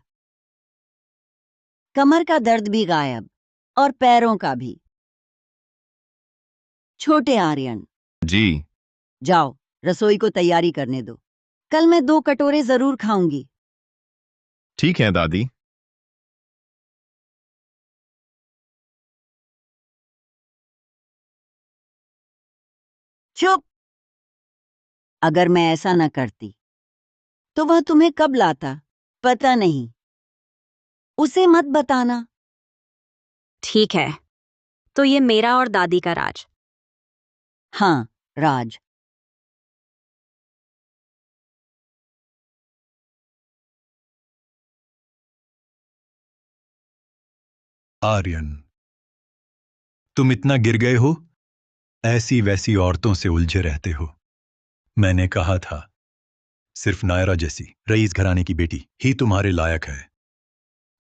कमर का दर्द भी गायब और पैरों का भी। छोटे आर्यन, जी। जाओ रसोई को तैयारी करने दो। कल मैं 2 कटोरे जरूर खाऊंगी। ठीक है दादी। चुप। अगर मैं ऐसा न करती तो वह तुम्हें कब लाता पता नहीं। उसे मत बताना। ठीक है, तो ये मेरा और दादी का राज। हाँ, राज। आर्यन, तुम इतना गिर गए हो, ऐसी वैसी औरतों से उलझे रहते हो। मैंने कहा था सिर्फ नायरा जैसी रईस घराने की बेटी ही तुम्हारे लायक है।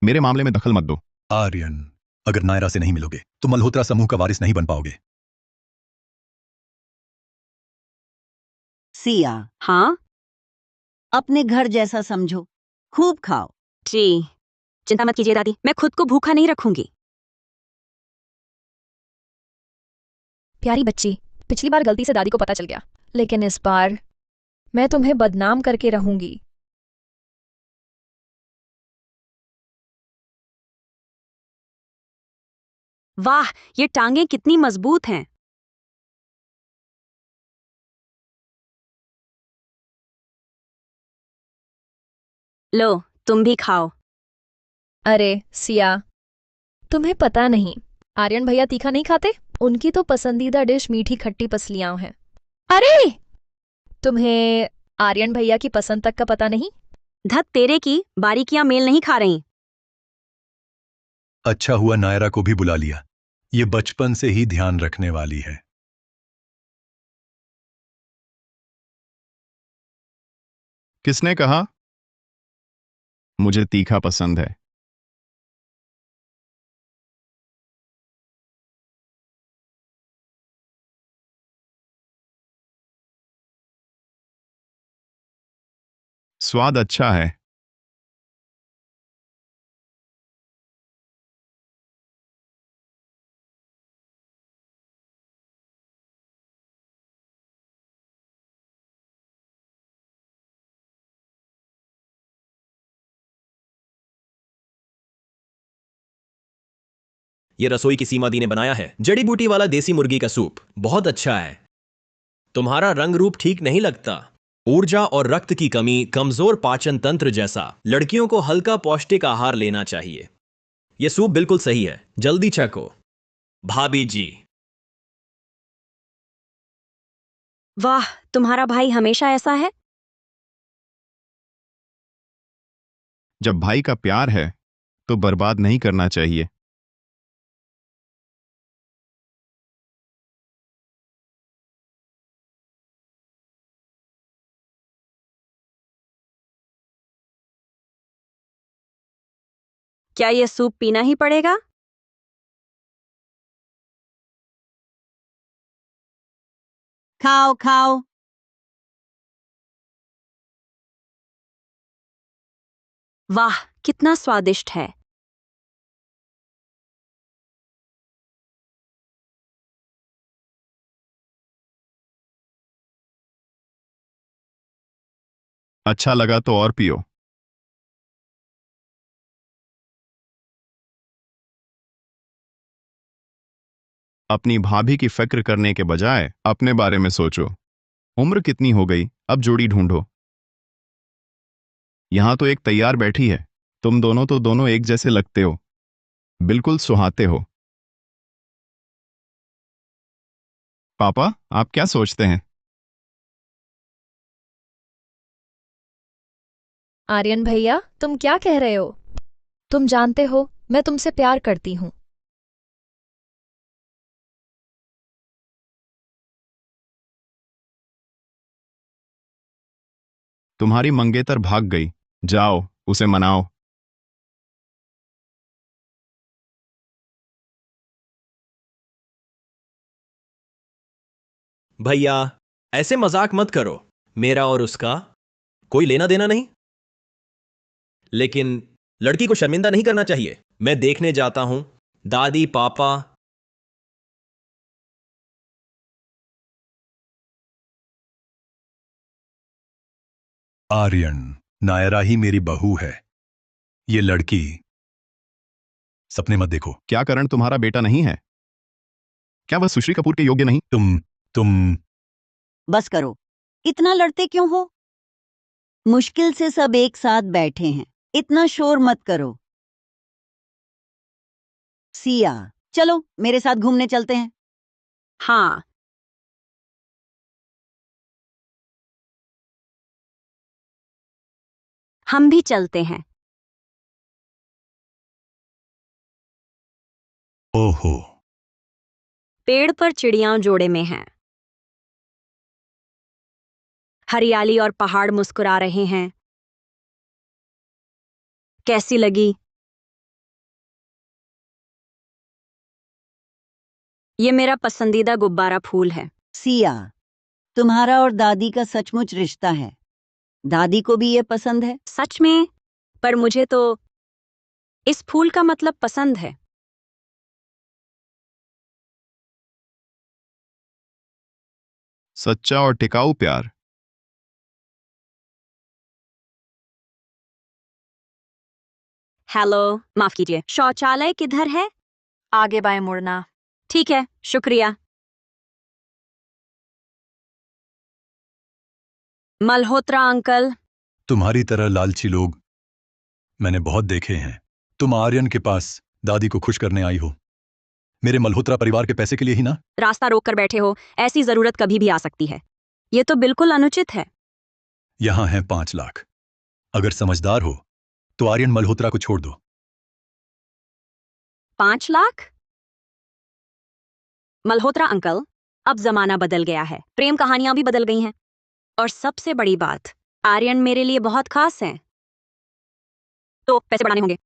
मेरे मामले में दखल मत दो। आर्यन, अगर नायरा से नहीं मिलोगे तो मल्होत्रा समूह का वारिस नहीं बन पाओगे। सिया, हाँ अपने घर जैसा समझो, खूब खाओ। जी, चिंता मत कीजिए दादी, मैं खुद को भूखा नहीं रखूंगी। प्यारी बच्ची, पिछली बार गलती से दादी को पता चल गया, लेकिन इस बार मैं तुम्हें बदनाम करके रहूंगी। वाह, ये टांगे कितनी मजबूत हैं। लो, तुम भी खाओ। अरे सिया, तुम्हें पता नहीं, आर्यन भैया तीखा नहीं खाते। उनकी तो पसंदीदा डिश मीठी खट्टी पसलियां हैं। अरे, तुम्हें आर्यन भैया की पसंद तक का पता नहीं। धत तेरे की बारीकियां मेल नहीं खा रही। अच्छा हुआ नायरा को भी बुला लिया, ये बचपन से ही ध्यान रखने वाली है। किसने कहा मुझे तीखा पसंद है? स्वाद अच्छा है। ये रसोई की सीमा दी ने बनाया है, जड़ी बूटी वाला देसी मुर्गी का सूप बहुत अच्छा है। तुम्हारा रंग रूप ठीक नहीं लगता। ऊर्जा और रक्त की कमी, कमजोर पाचन तंत्र जैसा लड़कियों को हल्का पौष्टिक आहार लेना चाहिए। यह सूप बिल्कुल सही है, जल्दी चखो। भाभी जी। वाह, तुम्हारा भाई हमेशा ऐसा है। जब भाई का प्यार है तो बर्बाद नहीं करना चाहिए। क्या ये सूप पीना ही पड़ेगा? खाओ खाओ। वाह, कितना स्वादिष्ट है। अच्छा लगा तो और पियो। अपनी भाभी की फिक्र करने के बजाय अपने बारे में सोचो। उम्र कितनी हो गई, अब जोड़ी ढूंढो। यहां तो एक तैयार बैठी है। तुम दोनों तो दोनों एक जैसे लगते हो, बिल्कुल सुहाते हो। पापा, आप क्या सोचते हैं? आर्यन भैया, तुम क्या कह रहे हो? तुम जानते हो मैं तुमसे प्यार करती हूँ। तुम्हारी मंगेतर भाग गई, जाओ उसे मनाओ। भैया, ऐसे मजाक मत करो। मेरा और उसका कोई लेना देना नहीं। लेकिन लड़की को शर्मिंदा नहीं करना चाहिए। मैं देखने जाता हूं। दादी, पापा। आर्यन, नायरा ही मेरी बहू है। ये लड़की सपने मत देखो। क्या करण तुम्हारा बेटा नहीं है? क्या वह सुश्री कपूर के योग्य नहीं? तुम बस करो। इतना लड़ते क्यों हो? मुश्किल से सब एक साथ बैठे हैं, इतना शोर मत करो। सिया, चलो मेरे साथ घूमने चलते हैं। हाँ। हम भी चलते हैं। ओहो, पेड़ पर चिड़ियां जोड़े में हैं। हरियाली और पहाड़ मुस्कुरा रहे हैं। कैसी लगी? ये मेरा पसंदीदा गुब्बारा फूल है। सिया, तुम्हारा और दादी का सचमुच रिश्ता है। दादी को भी ये पसंद है। सच में? पर मुझे तो इस फूल का मतलब पसंद है। सच्चा और टिकाऊ प्यार। हेलो, माफ कीजिए, शौचालय किधर है? आगे बाएं मुड़ना। ठीक है, शुक्रिया। मल्होत्रा अंकल। तुम्हारी तरह लालची लोग मैंने बहुत देखे हैं। तुम आर्यन के पास दादी को खुश करने आई हो, मेरे मल्होत्रा परिवार के पैसे के लिए ही ना? रास्ता रोक कर बैठे हो, ऐसी जरूरत कभी भी आ सकती है। ये तो बिल्कुल अनुचित है। यहां है 5 लाख। अगर समझदार हो तो आर्यन मल्होत्रा को छोड़ दो। 5 लाख? मल्होत्रा अंकल, अब जमाना बदल गया है, प्रेम कहानियां भी बदल गई हैं। और सबसे बड़ी बात, आर्यन मेरे लिए बहुत खास है। तो पैसे बढ़ाने होंगे।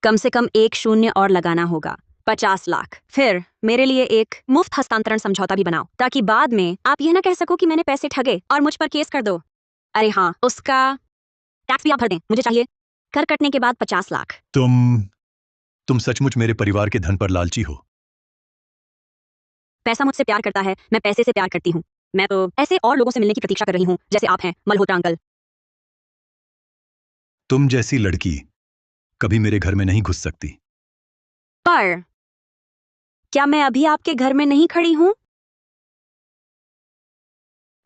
कम से कम एक शून्य और लगाना होगा। 50 लाख। फिर मेरे लिए एक मुफ्त हस्तांतरण समझौता भी बनाओ, ताकि बाद में आप यह ना कह सको कि मैंने पैसे ठगे और मुझ पर केस कर दो। अरे हाँ, उसका टैक्स भी आप भर दें, मुझे चाहिए। कर कटने के बाद 50 लाख। तुम सचमुच मेरे परिवार के धन पर लालची हो। पैसा मुझसे प्यार करता है, मैं पैसे से प्यार करती हूँ। मैं तो ऐसे और लोगों से मिलने की प्रतीक्षा कर रही हूँ, जैसे आप हैं, मल्होत्रा अंकल। तुम जैसी लड़की कभी मेरे घर में नहीं घुस सकती। पर क्या मैं अभी आपके घर में नहीं खड़ी हूँ?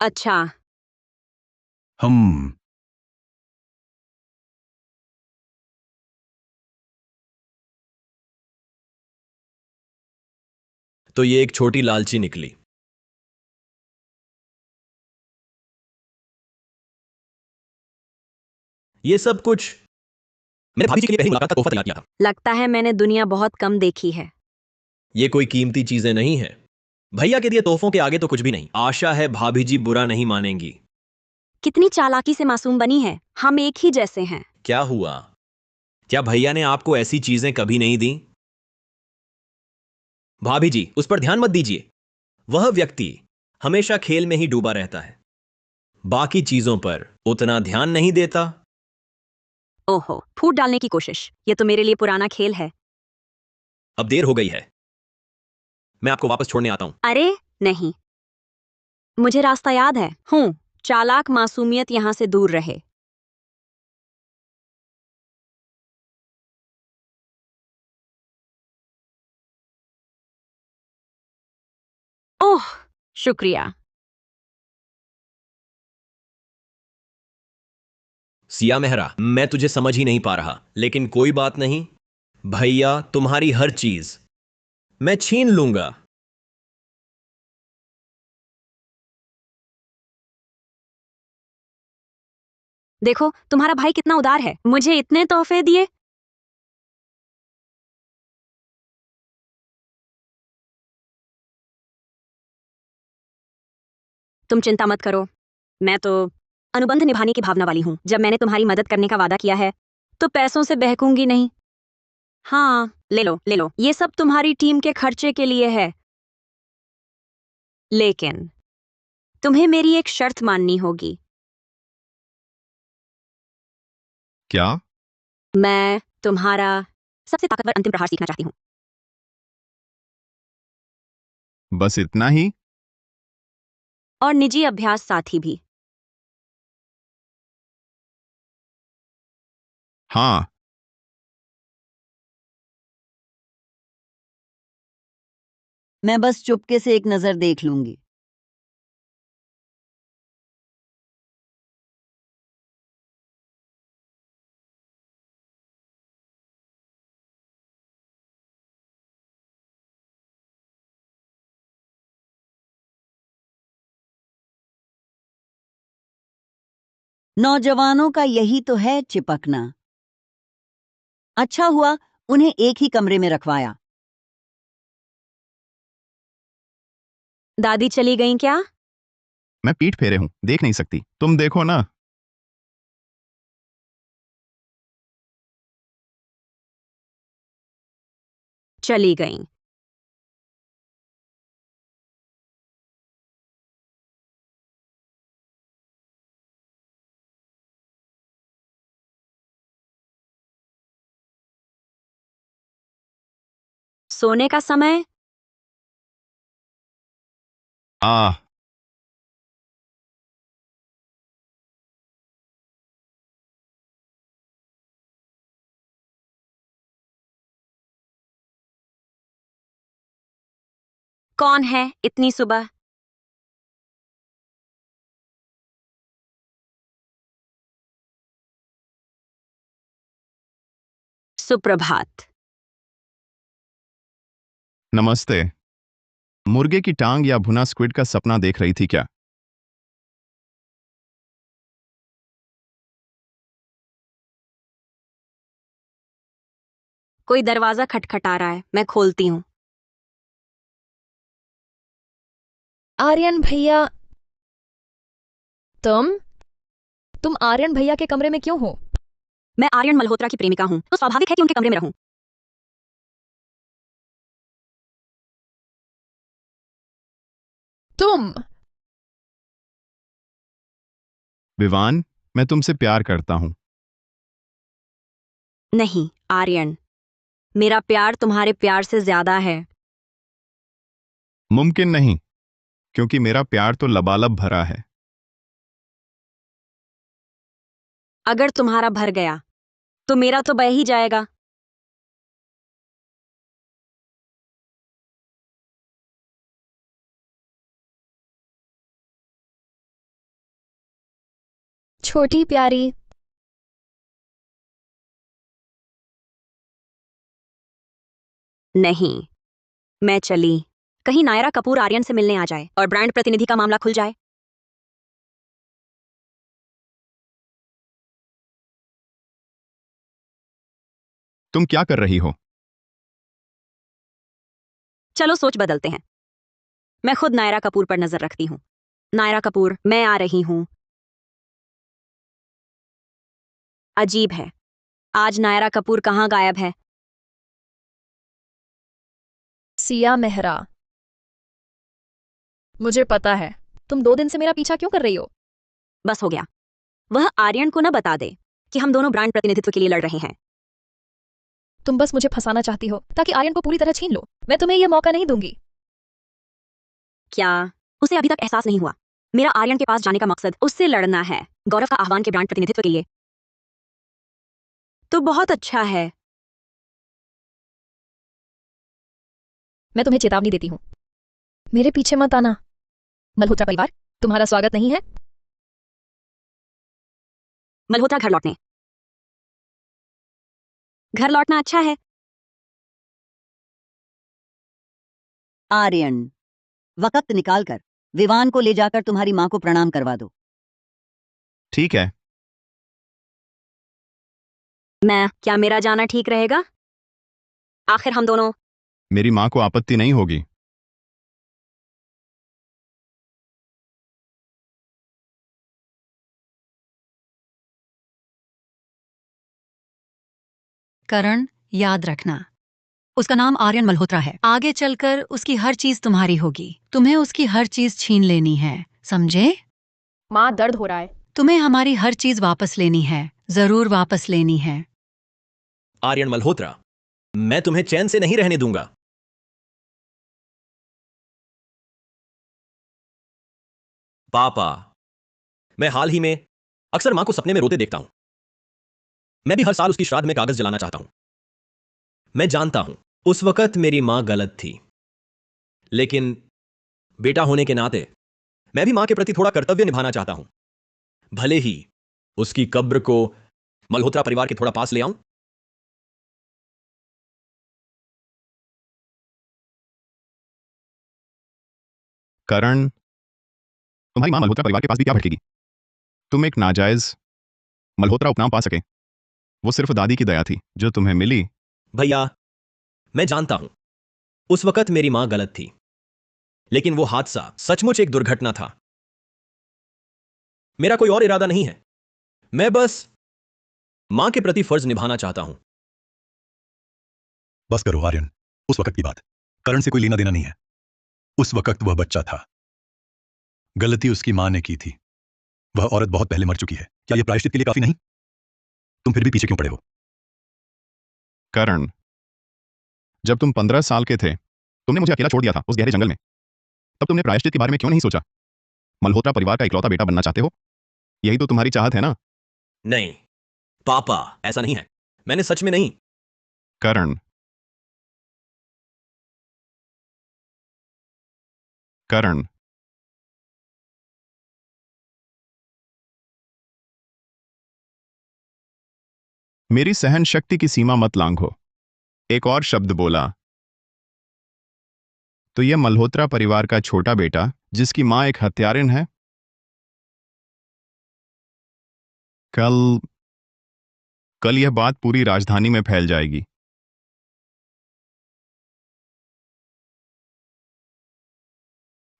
अच्छा। हम तो ये एक छोटी लालची निकली। ये सब कुछ मैंने भाभी जी के लिए पहली मुलाकात का तोहफा तैयार किया था। लगता है मैंने दुनिया बहुत कम देखी है। ये कोई कीमती चीजें नहीं है। भैया के दिए तोहफों के आगे तो कुछ भी नहीं। आशा है भाभी जी बुरा नहीं मानेंगी। कितनी चालाकी से मासूम बनी है, हम एक ही जैसे हैं। क्या हुआ? क्या भैया ने आपको ऐसी चीजें कभी नहीं दी? भाभी जी, उस पर ध्यान मत दीजिए। वह व्यक्ति हमेशा खेल में ही डूबा रहता है, बाकी चीजों पर उतना ध्यान नहीं देता। ओहो, फूट डालने की कोशिश। ये तो मेरे लिए पुराना खेल है। अब देर हो गई है, मैं आपको वापस छोड़ने आता हूं। अरे नहीं, मुझे रास्ता याद है। चालाक मासूमियत यहां से दूर रहे। ओह, शुक्रिया। सिया मेहरा, मैं तुझे समझ ही नहीं पा रहा, लेकिन कोई बात नहीं। भैया तुम्हारी हर चीज मैं छीन लूंगा। देखो तुम्हारा भाई कितना उदार है, मुझे इतने तोहफे दिए। तुम चिंता मत करो, मैं तो अनुबंध निभाने की भावना वाली हूं। जब मैंने तुम्हारी मदद करने का वादा किया है तो पैसों से बहकूंगी नहीं। हाँ, ले लो ले लो, ये सब तुम्हारी टीम के खर्चे के लिए है। लेकिन तुम्हें मेरी एक शर्त माननी होगी। क्या? मैं तुम्हारा सबसे ताकतवर अंतिम प्रहार सीखना चाहती हूँ। बस इतना ही? और निजी अभ्यास साथी भी। हाँ। मैं बस चुपके से एक नजर देख लूंगी। नौजवानों का यही तो है, चिपकना। अच्छा हुआ उन्हें एक ही कमरे में रखवाया। दादी चली गईं क्या? मैं पीठ फेरे हूं, देख नहीं सकती। तुम देखो ना। चली गईं। सोने का समय। आह। कौन है इतनी सुबह? सुप्रभात। नमस्ते। मुर्गे की टांग या भुना स्क्विड का सपना देख रही थी क्या? कोई दरवाजा खटखटा रहा है, मैं खोलती हूँ। आर्यन भैया, तुम आर्यन भैया के कमरे में क्यों हो? मैं आर्यन मल्होत्रा की प्रेमिका हूँ, तो स्वाभाविक है कि उनके कमरे में रहूं। तुम विवान, मैं तुमसे प्यार करता हूं। नहीं आर्यन, मेरा प्यार तुम्हारे प्यार से ज्यादा है। मुमकिन नहीं, क्योंकि मेरा प्यार तो लबालब भरा है। अगर तुम्हारा भर गया तो मेरा तो बह ही जाएगा। छोटी प्यारी। नहीं, मैं चली। कहीं नायरा कपूर आर्यन से मिलने आ जाए और ब्रांड प्रतिनिधि का मामला खुल जाए। तुम क्या कर रही हो? चलो सोच बदलते हैं। मैं खुद नायरा कपूर पर नजर रखती हूँ। नायरा कपूर, मैं आ रही हूँ। अजीब है, आज नायरा कपूर कहाँ गायब है? सिया मेहरा, मुझे पता है तुम 2 दिन से मेरा पीछा क्यों कर रही हो। बस हो गया। वह आर्यन को न बता दे कि हम दोनों ब्रांड प्रतिनिधित्व के लिए लड़ रहे हैं। तुम बस मुझे फंसाना चाहती हो ताकि आर्यन को पूरी तरह छीन लो। मैं तुम्हें यह मौका नहीं दूंगी। क्या उसे अभी तक एहसास नहीं हुआ? मेरा आर्यन के पास जाने का मकसद उससे लड़ना है, गौरव का आह्वान के ब्रांड प्रतिनिधित्व के लिए। तो बहुत अच्छा है। मैं तुम्हें चेतावनी देती हूँ, मेरे पीछे मत आना। मल्होत्रा परिवार, तुम्हारा स्वागत नहीं है। मल्होत्रा घर लौटने। घर लौटना अच्छा है। आर्यन, वक्त निकालकर विवान को ले जाकर तुम्हारी मां को प्रणाम करवा दो। ठीक है। क्या मेरा जाना ठीक रहेगा? आखिर हम दोनों। मेरी मां को आपत्ति नहीं होगी। करण, याद रखना, उसका नाम आर्यन मल्होत्रा है। आगे चलकर उसकी हर चीज तुम्हारी होगी। तुम्हें उसकी हर चीज छीन लेनी है, समझे? माँ, दर्द हो रहा है। तुम्हें हमारी हर चीज वापस लेनी है, जरूर वापस लेनी है। आर्यन मल्होत्रा, मैं तुम्हें चैन से नहीं रहने दूंगा। पापा, मैं हाल ही में अक्सर मां को सपने में रोते देखता हूं। मैं भी हर साल उसकी श्राद्ध में कागज जलाना चाहता हूं। मैं जानता हूं उस वक्त मेरी मां गलत थी, लेकिन बेटा होने के नाते मैं भी मां के प्रति थोड़ा कर्तव्य निभाना चाहता हूं। भले ही उसकी कब्र को मल्होत्रा परिवार के थोड़ा पास ले आऊं। करण, तुम्हारी मां मल्होत्रा परिवार के पास भी क्या भटकेगी? तुम एक नाजायज मल्होत्रा उपनाम पा सके, वो सिर्फ दादी की दया थी जो तुम्हें मिली। भैया, मैं जानता हूं उस वक्त मेरी मां गलत थी, लेकिन वो हादसा सचमुच एक दुर्घटना था। मेरा कोई और इरादा नहीं है। मैं बस मां के प्रति फर्ज निभाना चाहता हूं। बस करो आर्यन, उस वक्त की बात करण से कोई लेना देना नहीं है। उस वक्त वह बच्चा था। गलती उसकी मां ने की थी। वह औरत बहुत पहले मर चुकी है। क्या यह प्रायश्चित के लिए काफी नहीं? तुम फिर भी पीछे क्यों पड़े हो? करण, जब तुम 15 साल के थे, तुमने मुझे अकेला छोड़ दिया था उस गहरे जंगल में। तब तुमने प्रायश्चित के बारे में क्यों नहीं सोचा? मल्होत्रा परिवार का इकलौता बेटा बनना चाहते हो? यही तो तुम्हारी चाहत है ना? नहीं पापा, ऐसा नहीं है। मैंने सच में नहीं। करण, करण, मेरी सहन शक्ति की सीमा मत लांघो। एक और शब्द बोला तो यह मल्होत्रा परिवार का छोटा बेटा जिसकी मां एक हत्यारिन है, कल यह बात पूरी राजधानी में फैल जाएगी।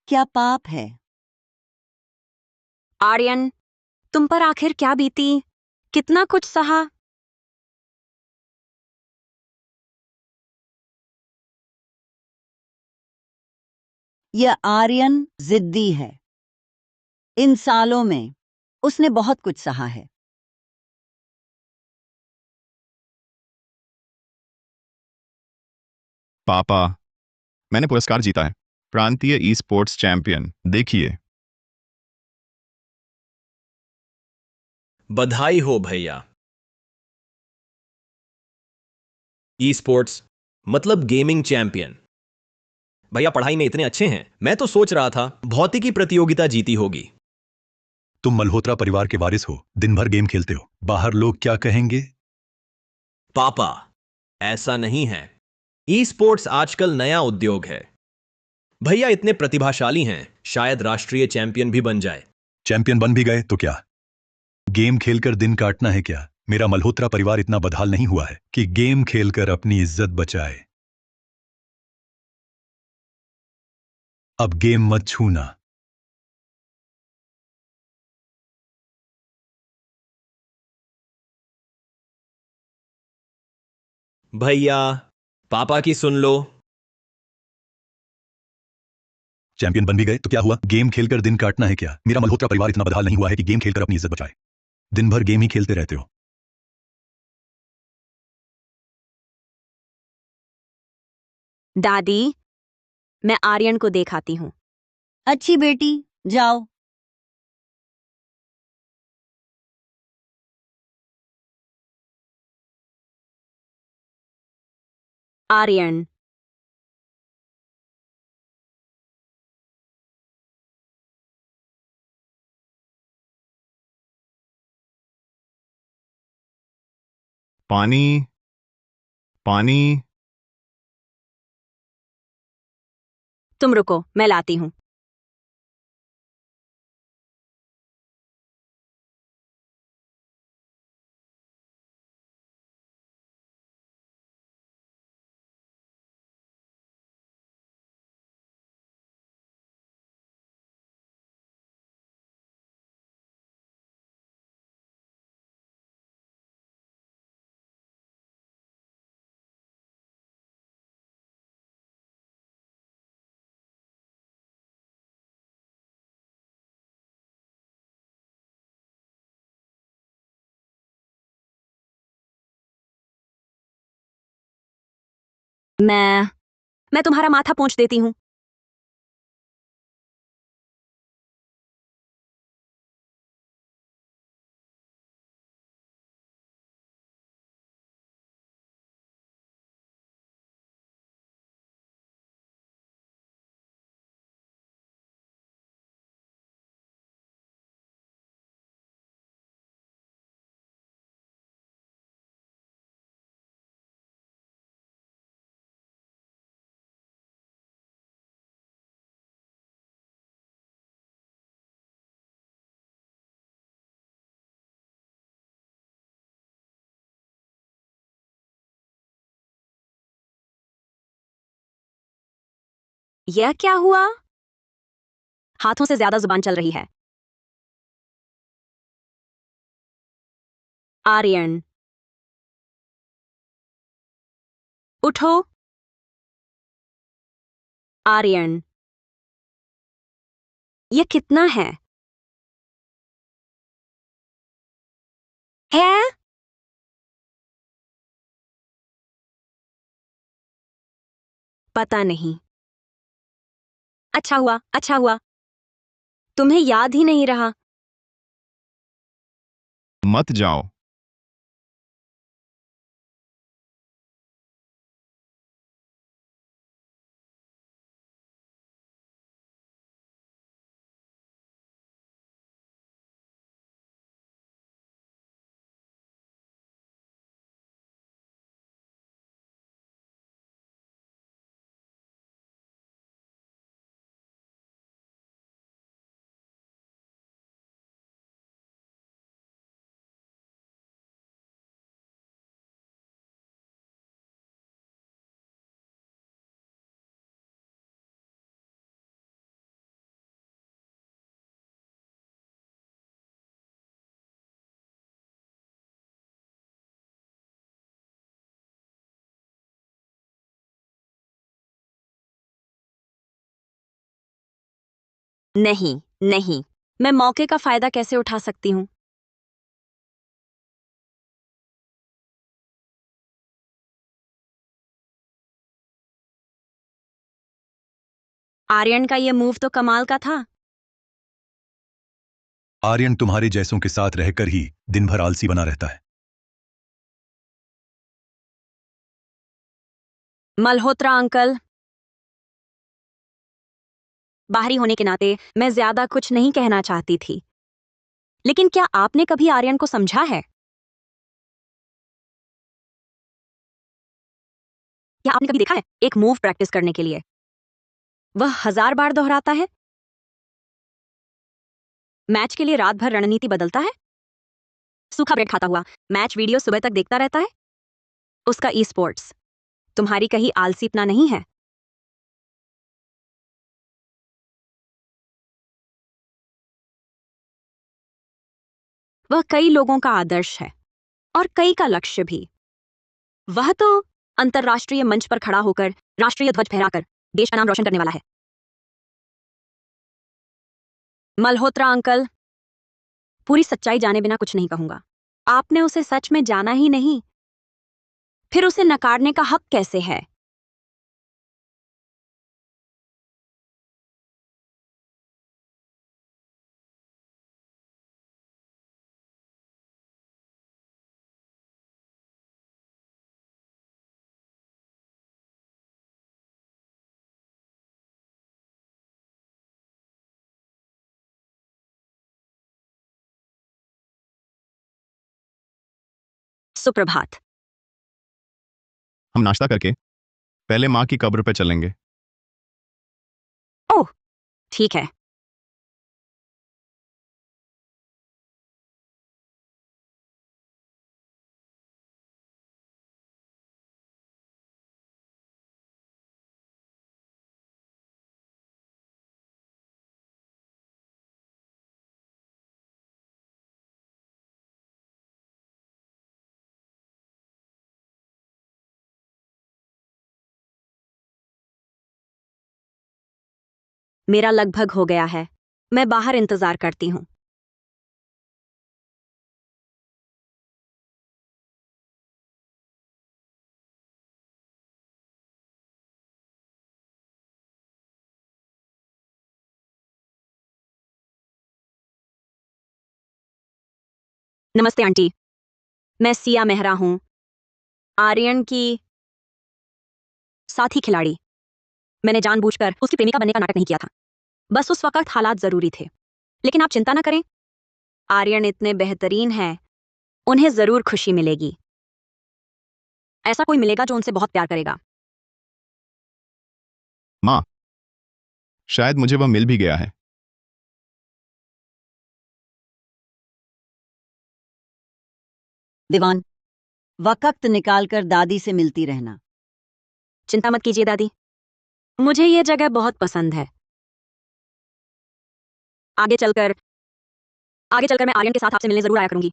क्या पाप है? आर्यन, तुम पर आखिर क्या बीती? कितना कुछ सहा। यह आर्यन जिद्दी है। इन सालों में उसने बहुत कुछ सहा है। पापा, मैंने पुरस्कार जीता है, प्रांतीय ई स्पोर्ट्स चैंपियन। देखिए। बधाई हो भैया। ई स्पोर्ट्स मतलब गेमिंग चैंपियन। भैया पढ़ाई में इतने अच्छे हैं, मैं तो सोच रहा था भौतिकी प्रतियोगिता जीती होगी। तुम मल्होत्रा परिवार के वारिस हो, दिन भर गेम खेलते हो, बाहर लोग क्या कहेंगे? पापा, ऐसा नहीं है। ई स्पोर्ट्स आजकल नया उद्योग है। भैया इतने प्रतिभाशाली हैं, शायद राष्ट्रीय चैंपियन भी बन जाए। चैंपियन बन भी गए तो क्या? गेम खेलकर दिन काटना है क्या? मेरा मल्होत्रा परिवार इतना बदहाल नहीं हुआ है कि गेम खेलकर अपनी इज्जत बचाए। अब गेम मत छूना। भैया, पापा की सुन लो। चैंपियन बन भी गए तो क्या हुआ? गेम खेलकर दिन काटना है क्या? मेरा मल्होत्रा परिवार इतना बदहाल नहीं हुआ है कि गेम खेलकर अपनी इज्जत बचाए। दिन भर गेम ही खेलते रहते हो। दादी, मैं आर्यन को देखाती हूँ। अच्छी बेटी, जाओ। आर्यन, पानी, पानी। तुम रुको, मैं लाती हूँ। मैं तुम्हारा माथा पोंछ देती हूँ। यह क्या हुआ? हाथों से ज्यादा जुबान चल रही है। आर्यन, उठो। आर्यन, यह कितना है? है? पता नहीं। अच्छा हुआ, अच्छा हुआ। तुम्हें याद ही नहीं रहा। मत जाओ। नहीं, नहीं। मैं मौके का फायदा कैसे उठा सकती हूँ? आर्यन का यह मूव तो कमाल का था। आर्यन तुम्हारे जैसों के साथ रहकर ही दिन भर आलसी बना रहता है। मल्होत्रा अंकल, बाहरी होने के नाते मैं ज्यादा कुछ नहीं कहना चाहती थी, लेकिन क्या आपने कभी आर्यन को समझा है? क्या आपने कभी देखा है एक मूव प्रैक्टिस करने के लिए वह 1000 बार दोहराता है? मैच के लिए रात भर रणनीति बदलता है? सूखा ब्रेड खाता हुआ मैच वीडियो सुबह तक देखता रहता है। उसका ई स्पोर्ट्स तुम्हारी कहीं आलसीपना नहीं है। वह कई लोगों का आदर्श है और कई का लक्ष्य भी। वह तो अंतरराष्ट्रीय मंच पर खड़ा होकर राष्ट्रीय ध्वज फहराकर देश का नाम रोशन करने वाला है। मल्होत्रा अंकल, पूरी सच्चाई जाने बिना कुछ नहीं कहूंगा। आपने उसे सच में जाना ही नहीं, फिर उसे नकारने का हक कैसे है? सुप्रभात। हम नाश्ता करके पहले माँ की कब्र पे चलेंगे। ओह, ठीक है। मेरा लगभग हो गया है। मैं बाहर इंतजार करती हूँ। नमस्ते आंटी, मैं सिया मेहरा हूं, आर्यन की साथी खिलाड़ी। मैंने जानबूझकर उसकी प्रेमिका बनने का नाटक नहीं किया था। बस उस वक्त हालात जरूरी थे। लेकिन आप चिंता ना करें, आर्यन इतने बेहतरीन हैं, उन्हें जरूर खुशी मिलेगी। ऐसा कोई मिलेगा जो उनसे बहुत प्यार करेगा। माँ, शायद मुझे वह मिल भी गया है। दीवान, वक्त निकालकर दादी से मिलती रहना। चिंता मत कीजिए दादी, मुझे ये जगह बहुत पसंद है। आगे चलकर मैं आर्यन के साथ आपसे मिलने जरूर आया करूंगी।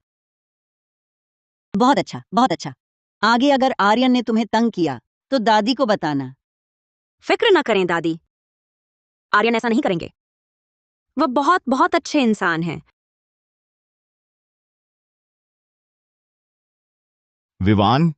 बहुत अच्छा, बहुत अच्छा। आगे अगर आर्यन ने तुम्हें तंग किया तो दादी को बताना। फिक्र न करें दादी, आर्यन ऐसा नहीं करेंगे। वह बहुत बहुत अच्छे इंसान हैं। विवान,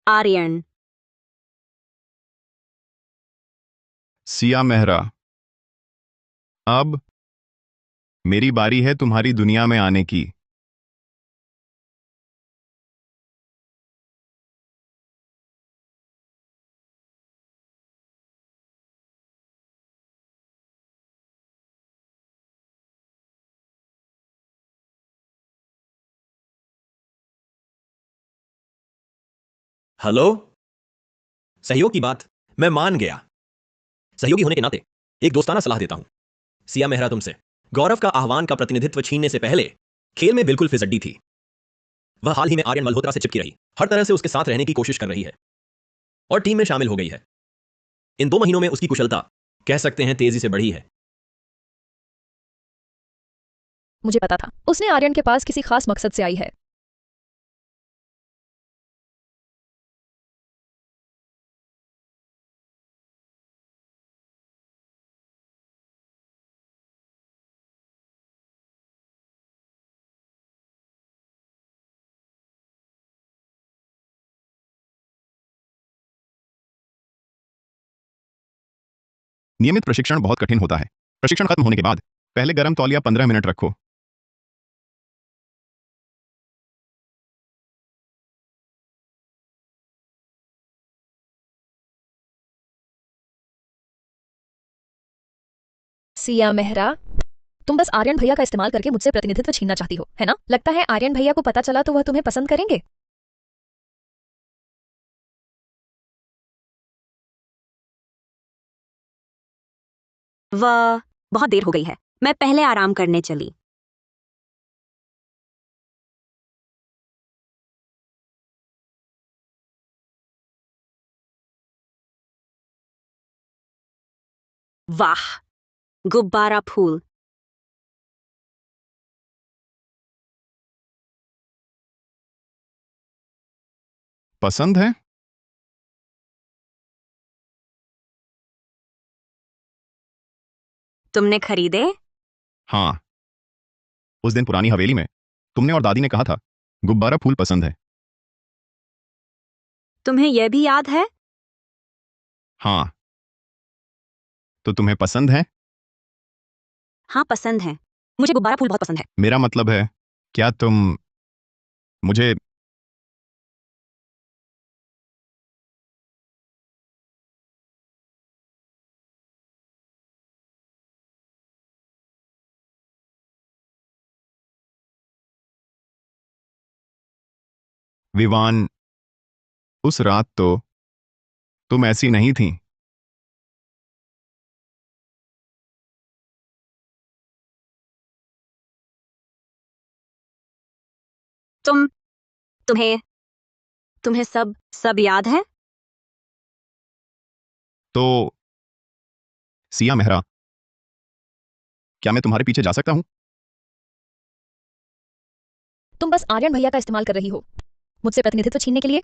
आर्यन, सिया मेहरा, अब मेरी बारी है तुम्हारी दुनिया में आने की। हेलो। सहयोग की बात मैं मान गया। सहयोगी होने के नाते एक दोस्ताना सलाह देता हूं। सिया मेहरा तुमसे गौरव का आह्वान का प्रतिनिधित्व छीनने से पहले खेल में बिल्कुल फिसड्डी थी। वह हाल ही में आर्यन मल्होत्रा से चिपकी रही, हर तरह से उसके साथ रहने की कोशिश कर रही है और टीम में शामिल हो गई है। इन 2 महीनों में उसकी कुशलता कह सकते हैं तेजी से बढ़ी है। मुझे पता था उसने आर्यन के पास किसी खास मकसद से आई है। नियमित प्रशिक्षण बहुत कठिन होता है। प्रशिक्षण खत्म होने के बाद पहले गर्म तौलिया 15 मिनट रखो। सिया मेहरा, तुम बस आर्यन भैया का इस्तेमाल करके मुझसे प्रतिनिधित्व छीनना चाहती हो, है ना? लगता है आर्यन भैया को पता चला तो वह तुम्हें पसंद करेंगे। वह बहुत देर हो गई है, मैं पहले आराम करने चली। वाह, गुब्बारा फूल। पसंद है? तुमने खरीदे? हाँ, उस दिन पुरानी हवेली में तुमने और दादी ने कहा था गुब्बारा फूल पसंद है। तुम्हें यह भी याद है? हाँ, तो तुम्हें पसंद है? हाँ, पसंद है। मुझे गुब्बारा फूल बहुत पसंद है। मेरा मतलब है, क्या तुम मुझे विवान, उस रात तो तुम ऐसी नहीं थी। तुम्हें तुम्हें सब याद है? तो सिया मेहरा, क्या मैं तुम्हारे पीछे जा सकता हूं? तुम बस आर्यन भैया का इस्तेमाल कर रही हो मुझसे प्रतिनिधित्व छीनने के लिए।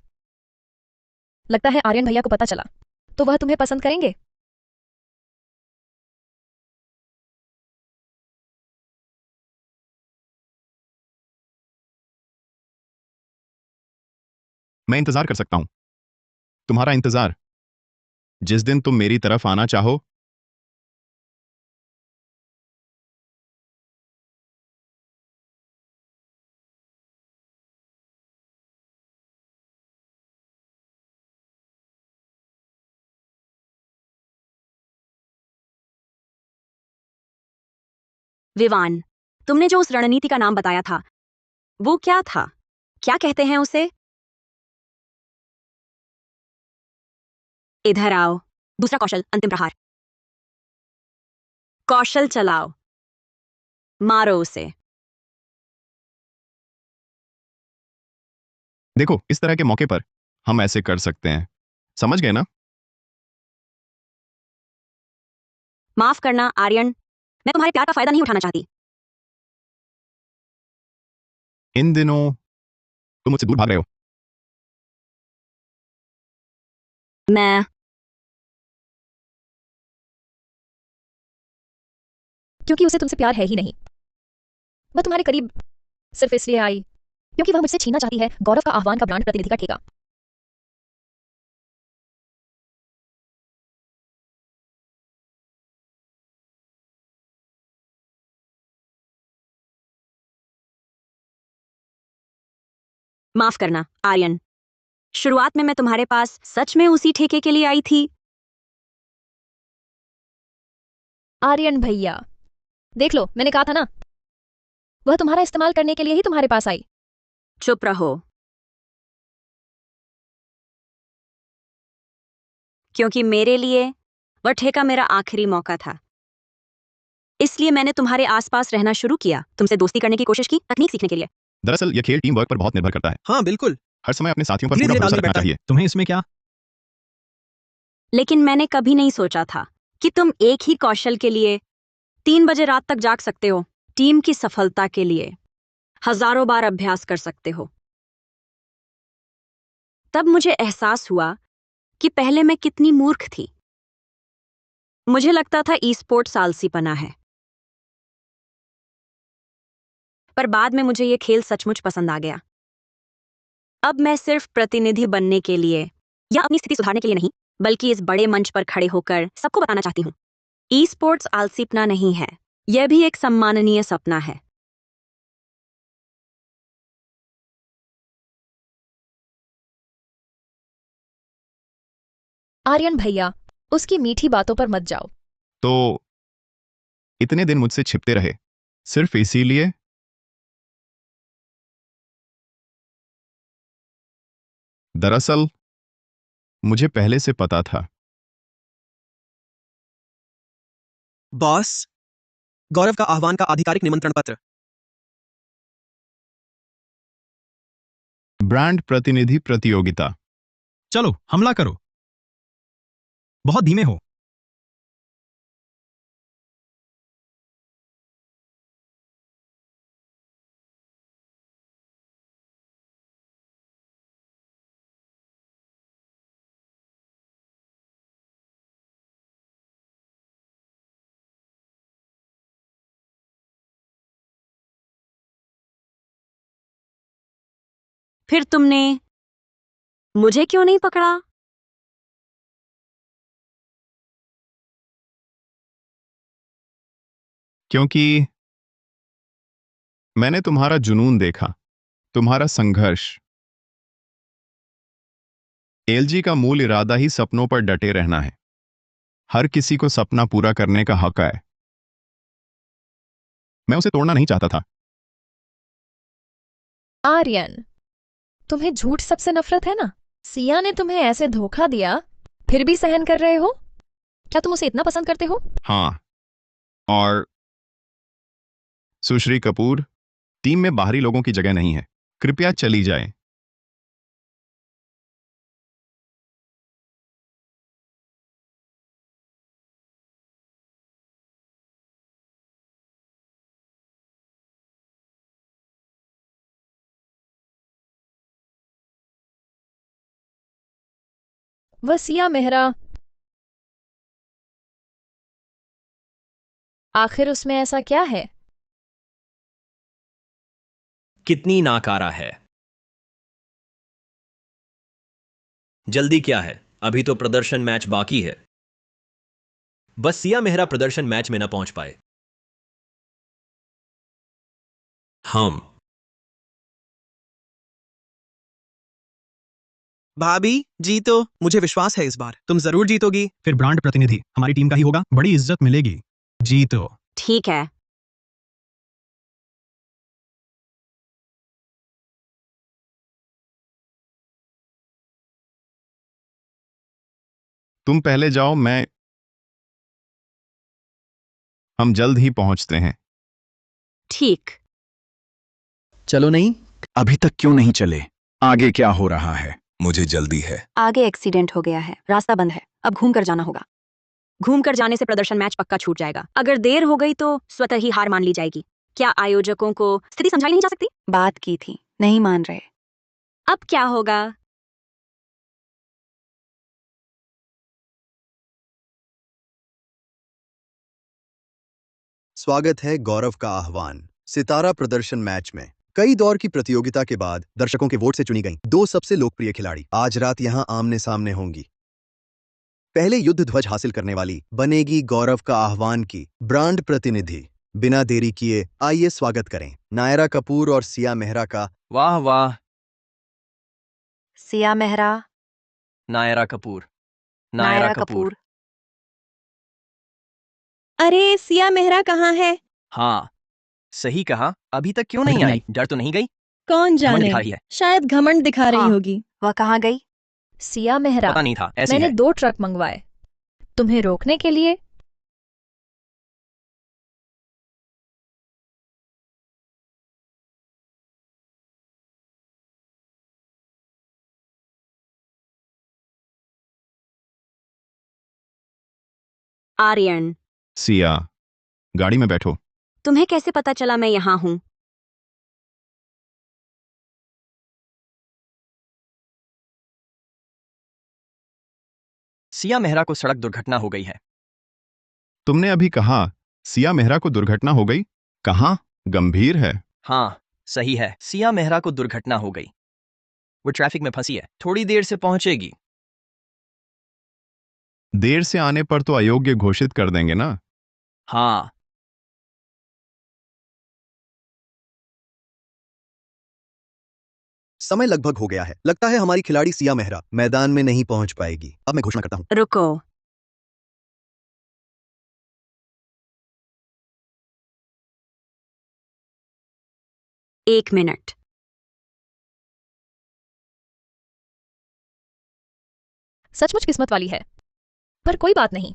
लगता है आर्यन भैया को पता चला तो वह तुम्हें पसंद करेंगे। मैं इंतजार कर सकता हूं, तुम्हारा इंतजार। जिस दिन तुम मेरी तरफ आना चाहो। विवान, तुमने जो उस रणनीति का नाम बताया था, वो क्या था? क्या कहते हैं उसे? इधर आओ। दूसरा कौशल, अंतिम प्रहार। कौशल चलाओ, मारो उसे। देखो, इस तरह के मौके पर हम ऐसे कर सकते हैं, समझ गए ना? माफ करना आर्यन, मैं तुम्हारे प्यार का फायदा नहीं उठाना चाहती। इन दिनों तुम मुझसे दूर भाग रहे हो। मैं क्योंकि उसे तुमसे प्यार है ही नहीं। वह तुम्हारे करीब सिर्फ इसलिए आई क्योंकि वह मुझसे छीनना चाहती है गौरव का आह्वान का ब्रांड प्रतिनिधि का ठेका। माफ करना आर्यन, शुरुआत में मैं तुम्हारे पास सच में उसी ठेके के लिए आई थी। आर्यन भैया, देख लो, मैंने कहा था ना, वह तुम्हारा इस्तेमाल करने के लिए ही तुम्हारे पास आई। चुप रहो, क्योंकि मेरे लिए वह ठेका मेरा आखिरी मौका था। इसलिए मैंने तुम्हारे आसपास रहना शुरू किया, तुमसे दोस्ती करने की कोशिश की, तकनीक सीखने के लिए। दरअसल यह खेल टीम वर्क पर बहुत निर्भर करता है। हाँ बिल्कुल, हर समय अपने साथियों पर धीरे पूरा धीरे भरोसा तालमेल रखना बैठता है। चाहिए। तुम्हें इसमें क्या? लेकिन मैंने कभी नहीं सोचा था कि तुम एक ही कौशल के लिए 3 बजे रात तक जाग सकते हो, टीम की सफलता के लिए हजारों बार अभ्यास कर सकते हो। तब मुझे एहसास हुआ कि पहले मैं कितनी मूर्ख थी। मुझे लगता था ई स्पोर्ट्स आलसीपना है, पर बाद में मुझे यह खेल सचमुच पसंद आ गया। अब मैं सिर्फ प्रतिनिधि बनने के लिए या अपनी स्थिति सुधारने के लिए नहीं, बल्कि इस बड़े मंच पर खड़े होकर सबको बताना चाहती हूँ, ई स्पोर्ट्स आलसीपना नहीं है, यह भी एक सम्माननीय सपना है। आर्यन भैया, उसकी मीठी बातों पर मत जाओ। तो इतने दिन मुझसे छिपते रहे, सिर्फ इसीलिए? दरअसल मुझे पहले से पता था। बॉस, गौरव का आह्वान का आधिकारिक निमंत्रण पत्र। ब्रांड प्रतिनिधि प्रतियोगिता। चलो हमला करो। बहुत धीमे हो। फिर तुमने मुझे क्यों नहीं पकड़ा? क्योंकि मैंने तुम्हारा जुनून देखा, तुम्हारा संघर्ष। एलजी का मूल इरादा ही सपनों पर डटे रहना है। हर किसी को सपना पूरा करने का हक है। मैं उसे तोड़ना नहीं चाहता था। आर्यन, तुम्हें झूठ सबसे नफरत है ना? सिया ने तुम्हें ऐसे धोखा दिया, फिर भी सहन कर रहे हो? क्या तुम उसे इतना पसंद करते हो? हाँ, और सुश्री कपूर, टीम में बाहरी लोगों की जगह नहीं है। कृपया चली जाएं। वह सिया मेहरा, आखिर उसमें ऐसा क्या है? कितनी नाकारा है। जल्दी क्या है, अभी तो प्रदर्शन मैच बाकी है। बस सिया मेहरा प्रदर्शन मैच में न पहुंच पाए। हम भाभी, जीतो। मुझे विश्वास है इस बार तुम जरूर जीतोगी। फिर ब्रांड प्रतिनिधि हमारी टीम का ही होगा। बड़ी इज्जत मिलेगी। जीतो। ठीक है। तुम पहले जाओ, हम जल्द ही पहुंचते हैं। ठीक। चलो नहीं। अभी तक क्यों नहीं चले? आगे क्या हो रहा है? मुझे जल्दी है। आगे एक्सीडेंट हो गया है, रास्ता बंद है, अब घूम कर जाना होगा। घूम कर जाने से प्रदर्शन मैच पक्का छूट जाएगा। अगर देर हो गई तो स्वतः ही हार मान ली जाएगी। क्या आयोजकों को स्थिति समझाई नहीं जा सकती? बात की थी, नहीं मान रहे। अब क्या होगा? स्वागत है गौरव का आह्वान सितारा प्रदर्शन मैच में। कई दौर की प्रतियोगिता के बाद दर्शकों के वोट से चुनी गई दो सबसे लोकप्रिय खिलाड़ी आज रात यहां आमने सामने होंगी। पहले युद्ध ध्वज हासिल करने वाली बनेगी गौरव का आह्वान की ब्रांड प्रतिनिधि। बिना देरी किए आइए स्वागत करें नायरा कपूर और सिया मेहरा का। वाह वाह। सिया मेहरा, नायरा कपूर। नायरा कपूर। अरे सिया मेहरा कहाँ है? हाँ, सही कहा। अभी तक क्यों नहीं आई? डर तो नहीं गई? कौन घमंड जाने, दिखा रही है। शायद घमंड दिखा रही हाँ। होगी। वह कहाँ गई? सिया मेहरा, पता नहीं था, ऐसी मैंने है। 2 ट्रक मंगवाए तुम्हें रोकने के लिए। आर्यन, सिया, गाड़ी में बैठो। तुम्हें कैसे पता चला मैं यहाँ हूँ? सिया मेहरा को सड़क दुर्घटना हो गई है। तुमने अभी कहा सिया मेहरा को दुर्घटना हो गई। कहाँ? गंभीर है? हाँ, सही है। सिया मेहरा को दुर्घटना हो गई। वो ट्रैफिक में फंसी है, थोड़ी देर से पहुंचेगी। देर से आने पर तो अयोग्य घोषित कर देंगे ना? हाँ। समय लगभग हो गया है। लगता है हमारी खिलाड़ी सिया मेहरा मैदान में नहीं पहुंच पाएगी। अब मैं घोषणा करता हूं। रुको, 1 मिनट। सचमुच किस्मत वाली है, पर कोई बात नहीं।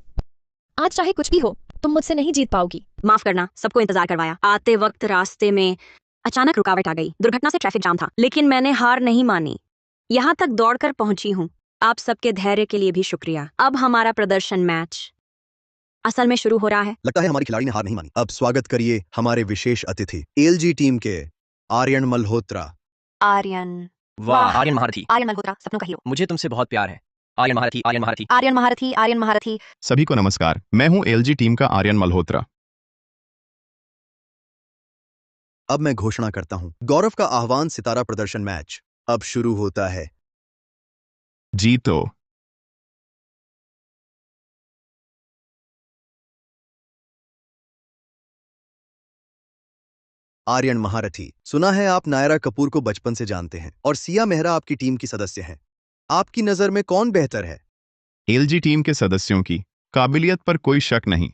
आज चाहे कुछ भी हो, तुम मुझसे नहीं जीत पाओगी। माफ करना, सबको इंतजार करवाया। आते वक्त रास्ते में अचानक रुकावट आ गई। दुर्घटना से ट्रैफिक जाम था, लेकिन मैंने हार नहीं मानी। यहाँ तक दौड़कर पहुंची हूँ। आप सबके धैर्य के लिए भी शुक्रिया। अब हमारा प्रदर्शन मैच असल में शुरू हो रहा है। लगता है हमारी खिलाड़ी ने हार नहीं मानी। अब स्वागत करिए हमारे विशेष अतिथि एलजी टीम के आर्यन मल्होत्रा। आर्यन, वाह आर्यन महारथी, आर्यन मल्होत्रा, सपनों का हीरो। मुझे तुमसे बहुत प्यार है। आर्यन महारथी, आर्यन महारथी। आर्यन महारथी, आर्यन महारथी। सभी को नमस्कार, मैं हूं एलजी टीम का आर्यन मल्होत्रा। अब मैं घोषणा करता हूं, गौरव का आह्वान सितारा प्रदर्शन मैच अब शुरू होता है। जीतो। आर्यन महारथी, सुना है आप नायरा कपूर को बचपन से जानते हैं और सिया मेहरा आपकी टीम की सदस्य हैं। आपकी नजर में कौन बेहतर है? एलजी टीम के सदस्यों की काबिलियत पर कोई शक नहीं।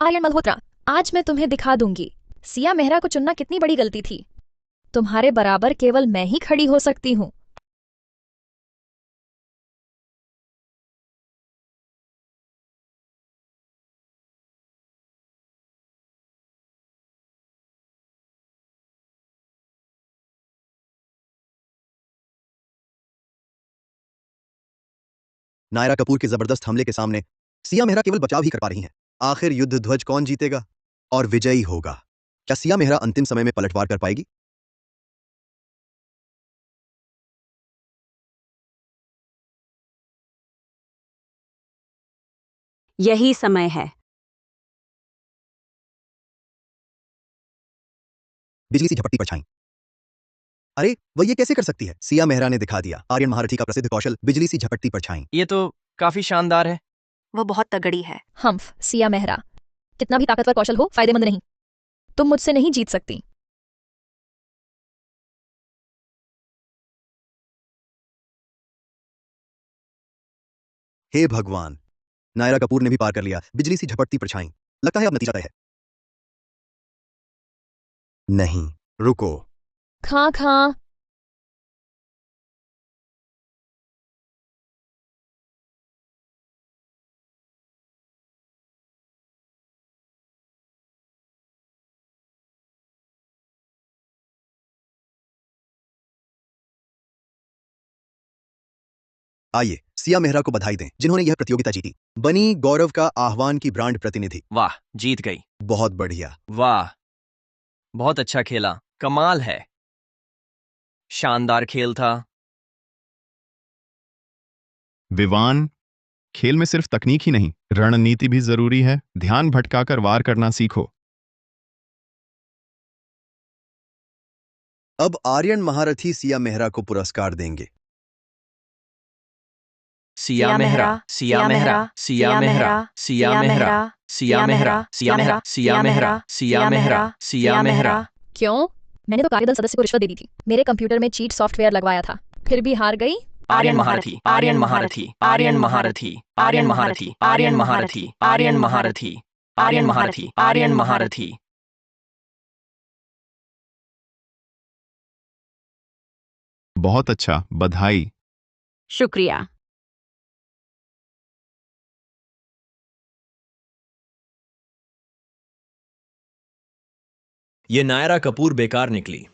आर्यन मल्होत्रा, आज मैं तुम्हें दिखा दूंगी सिया मेहरा को चुनना कितनी बड़ी गलती थी। तुम्हारे बराबर केवल मैं ही खड़ी हो सकती हूँ। नायरा कपूर के जबरदस्त हमले के सामने सिया मेहरा केवल बचाव ही कर पा रही हैं। आखिर युद्ध ध्वज कौन जीतेगा और विजयी होगा? क्या सिया मेहरा अंतिम समय में पलटवार कर पाएगी? यही समय है। बिजली सी झपटती परछाई। अरे वह ये कैसे कर सकती है? सिया मेहरा ने दिखा दिया आर्यन महारथी का प्रसिद्ध कौशल बिजली सी झपटती परछाई। ये तो काफी शानदार है। वो बहुत तगड़ी है। हम्फ, सिया मेहरा, कितना भी ताकतवर कौशल हो फायदेमंद नहीं। तुम मुझसे नहीं जीत सकती। हे भगवान, नायरा कपूर ने भी पार कर लिया बिजली सी झपटती परछाई। लगता है अब नतीजा तय है। नहीं, रुको। खां खां। आइए सिया मेहरा को बधाई दें जिन्होंने यह प्रतियोगिता जीती। बनी गौरव का आह्वान की ब्रांड प्रतिनिधि। वाह, जीत गई। बहुत बढ़िया। वाह, बहुत अच्छा खेला। कमाल है। शानदार खेल था। विवान, खेल में सिर्फ तकनीक ही नहीं, रणनीति भी जरूरी है। ध्यान भटकाकर वार करना सीखो। अब आर्यन महारथी सिया मेहरा को पुरस्कार देंगे। सिया मेहरा, सिया मेहरा, सिया मेहरा, सिया मेहरा, सिया मेहरा, सिया मेहरा, सिया मेहरा, सिया मेहरा, सिया मेहरा। क्यों? मैंने तो कार्यदल सदस्य को रिश्वत दे दी थी। मेरे कंप्यूटर में चीट सॉफ्टवेयर लगवाया था, फिर भी हार गई। आर्यन महारथी, आर्यन महारथी, आर्यन महारथी, आर्यन महारथी, आर्यन महारथी, आर्यन महारथी, आर्यन महारथी, आर्यन महारथी। बहुत अच्छा, बधाई। शुक्रिया। ये नायरा कपूर बेकार निकली।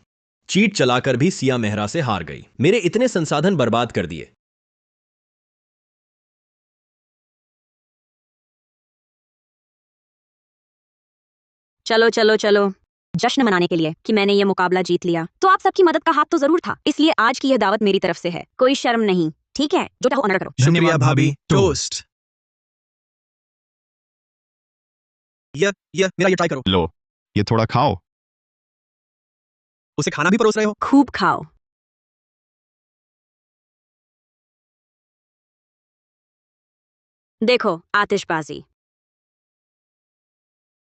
चीट चलाकर भी सिया मेहरा से हार गई। मेरे इतने संसाधन बर्बाद कर दिए। चलो चलो चलो, जश्न मनाने के लिए कि मैंने ये मुकाबला जीत लिया, तो आप सबकी मदद का हाथ तो जरूर था। इसलिए आज की यह दावत मेरी तरफ से है। कोई शर्म नहीं, ठीक है? जो चाहो ऑनर करो। शुक्रिया भाभी। टोस्ट। मेरा ये ट्राई करो। लो, ये थोड़ा खाओ। उसे खाना भी परोस रहे हो? खूब खाओ। देखो, आतिशबाजी।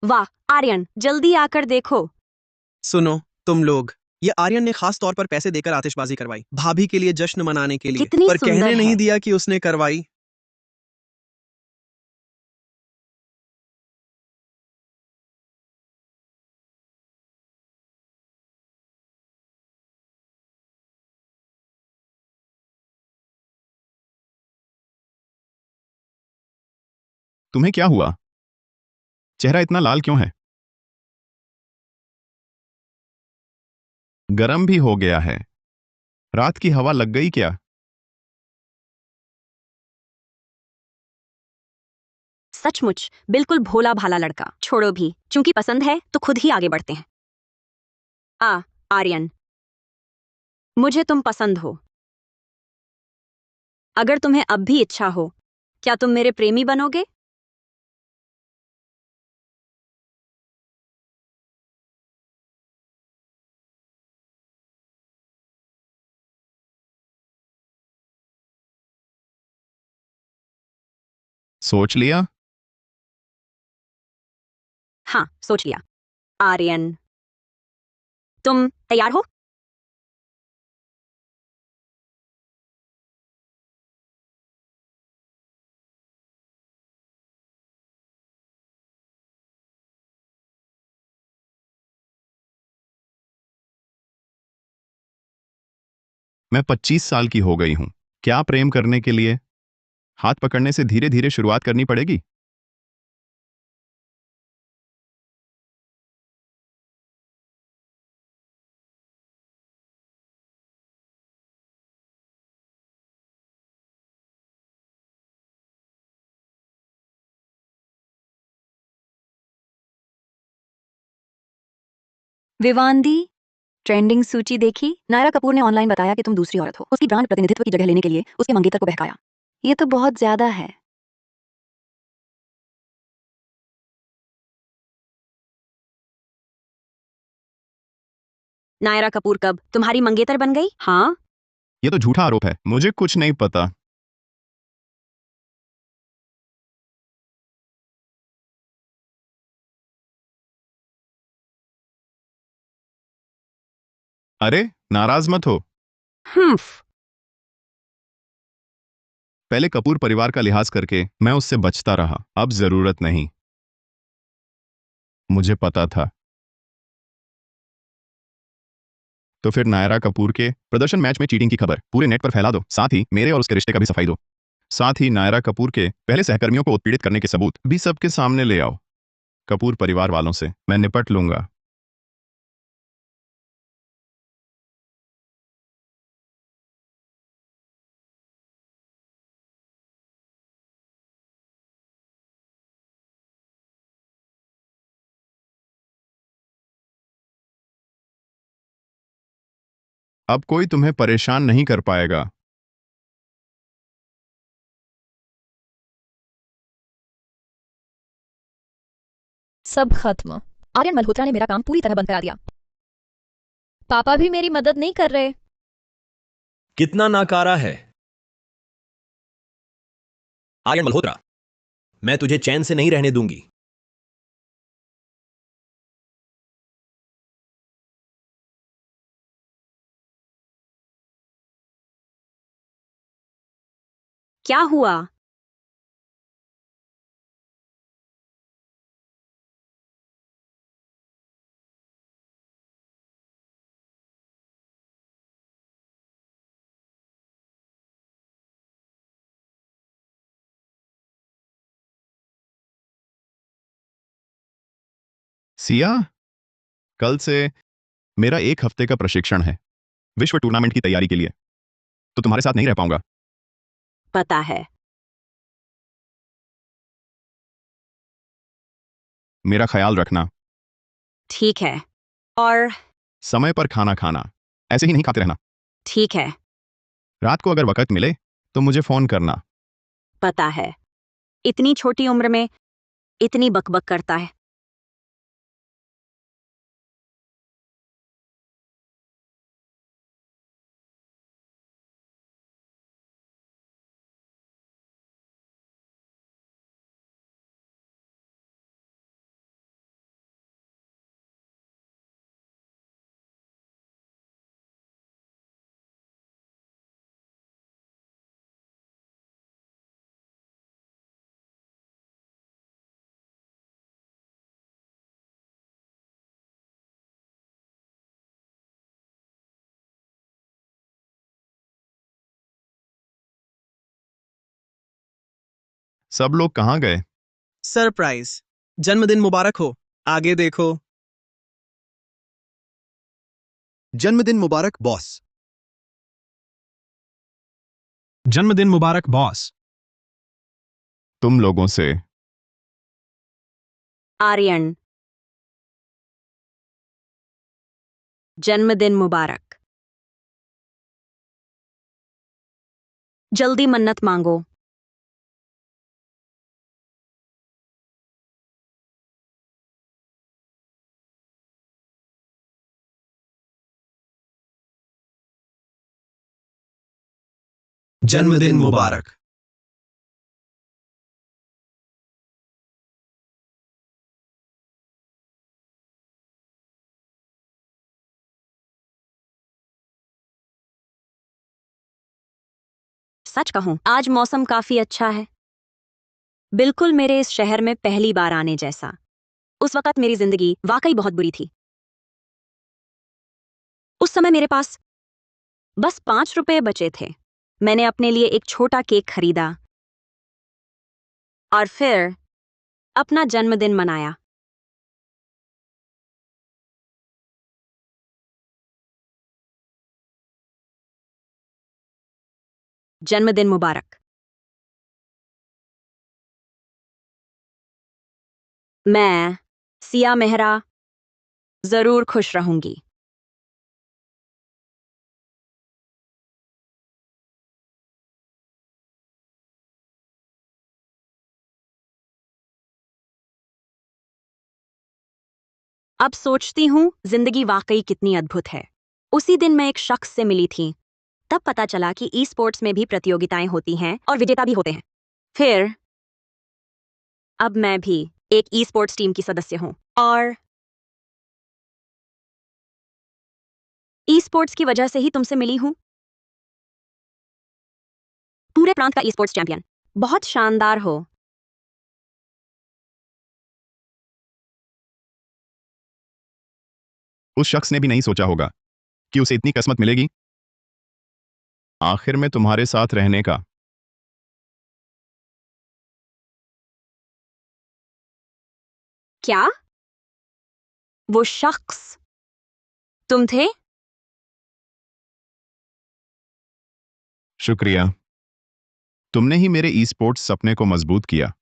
वाह आर्यन, जल्दी आकर देखो। सुनो तुम लोग, ये आर्यन ने खास तौर पर पैसे देकर आतिशबाजी करवाई भाभी के लिए जश्न मनाने के लिए, कितनी पर सुंदर कहने नहीं है। दिया कि उसने करवाई। तुम्हें क्या हुआ? चेहरा इतना लाल क्यों है? गरम भी हो गया है। रात की हवा लग गई क्या? सचमुच बिल्कुल भोला भाला लड़का। छोड़ो भी, चूंकि पसंद है तो खुद ही आगे बढ़ते हैं। आर्यन, मुझे तुम पसंद हो। अगर तुम्हें अब भी इच्छा हो, क्या तुम मेरे प्रेमी बनोगे? सोच लिया? हाँ, सोच लिया। आर्यन, तुम तैयार हो? मैं 25 साल की हो गई हूं। क्या प्रेम करने के लिए हाथ पकड़ने से धीरे धीरे शुरुआत करनी पड़ेगी? विवांदी, ट्रेंडिंग सूची देखी? नायरा कपूर ने ऑनलाइन बताया कि तुम दूसरी औरत हो। उसकी ब्रांड प्रतिनिधित्व की जगह लेने के लिए उसके मंगेतर को बहकाया। ये तो बहुत ज्यादा है। नायरा कपूर कब तुम्हारी मंगेतर बन गई? हाँ, यह तो झूठा आरोप है। मुझे कुछ नहीं पता। अरे, नाराज मत हो। हम्फ। पहले कपूर परिवार का लिहाज करके मैं उससे बचता रहा। अब जरूरत नहीं। मुझे पता था। तो फिर नायरा कपूर के प्रदर्शन मैच में चीटिंग की खबर पूरे नेट पर फैला दो। साथ ही मेरे और उसके रिश्ते का भी सफाई दो। साथ ही नायरा कपूर के पहले सहकर्मियों को उत्पीड़ित करने के सबूत भी सबके सामने ले आओ। कपूर परिवार वालों से मैं निपट लूंगा। अब कोई तुम्हें परेशान नहीं कर पाएगा। सब खत्म। आर्यन मल्होत्रा ने मेरा काम पूरी तरह बंद करा दिया। पापा भी मेरी मदद नहीं कर रहे। कितना नाकारा है आर्यन मल्होत्रा। मैं तुझे चैन से नहीं रहने दूंगी। क्या हुआ? सिया, कल से मेरा 1 हफ्ते का प्रशिक्षण है विश्व टूर्नामेंट की तैयारी के लिए। तो तुम्हारे साथ नहीं रह पाऊंगा। पता है। मेरा ख्याल रखना। ठीक है। और समय पर खाना खाना। ऐसे ही नहीं खाते रहना। ठीक है। रात को अगर वक्त मिले तो मुझे फोन करना। पता है। इतनी छोटी उम्र में इतनी बकबक करता है। सब लोग कहाँ गए? सरप्राइज। जन्मदिन मुबारक हो। आगे देखो। जन्मदिन मुबारक बॉस। जन्मदिन मुबारक बॉस। तुम लोगों से आर्यन, जन्मदिन मुबारक। जल्दी मन्नत मांगो। जन्मदिन मुबारक। सच कहूं, आज मौसम काफी अच्छा है। बिल्कुल मेरे इस शहर में पहली बार आने जैसा। उस वक्त मेरी जिंदगी वाकई बहुत बुरी थी। उस समय मेरे पास बस 5 रुपए बचे थे। मैंने अपने लिए एक छोटा केक खरीदा और फिर अपना जन्मदिन मनाया। जन्मदिन मुबारक। मैं सिया मेहरा जरूर खुश रहूंगी। अब सोचती हूँ जिंदगी वाकई कितनी अद्भुत है। उसी दिन मैं एक शख्स से मिली थी। तब पता चला कि ई स्पोर्ट्स में भी प्रतियोगिताएं होती हैं और विजेता भी होते हैं। फिर अब मैं भी एक ई स्पोर्ट्स टीम की सदस्य हूँ और ई स्पोर्ट्स की वजह से ही तुमसे मिली हूँ। पूरे प्रांत का ई स्पोर्ट्स चैंपियन। बहुत शानदार हो। उस शख्स ने भी नहीं सोचा होगा कि उसे इतनी किस्मत मिलेगी। आखिर में तुम्हारे साथ रहने का। क्या वो शख्स तुम थे? शुक्रिया। तुमने ही मेरे ई स्पोर्ट्स सपने को मजबूत किया।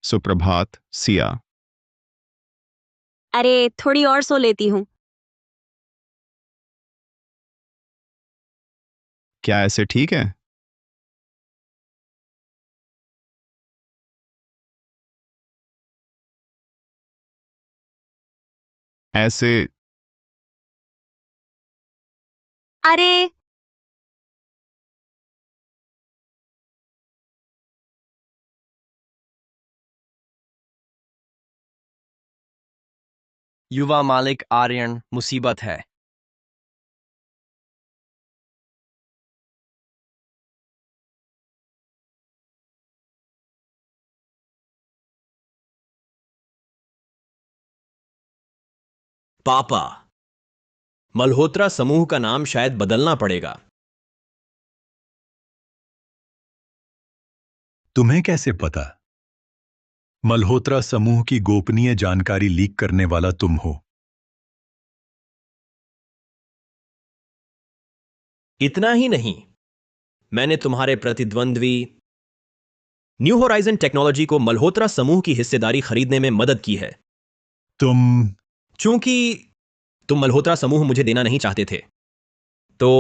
सुप्रभात सिया। अरे थोड़ी और सो लेती हूँ। क्या ऐसे ठीक है? ऐसे अरे युवा मालिक आर्यन मुसीबत है। पापा, मल्होत्रा समूह का नाम शायद बदलना पड़ेगा। तुम्हें कैसे पता? मल्होत्रा समूह की गोपनीय जानकारी लीक करने वाला तुम हो। इतना ही नहीं, मैंने तुम्हारे प्रतिद्वंद्वी न्यू होराइजन टेक्नोलॉजी को मल्होत्रा समूह की हिस्सेदारी खरीदने में मदद की है। चूंकि तुम मल्होत्रा समूह मुझे देना नहीं चाहते थे, तो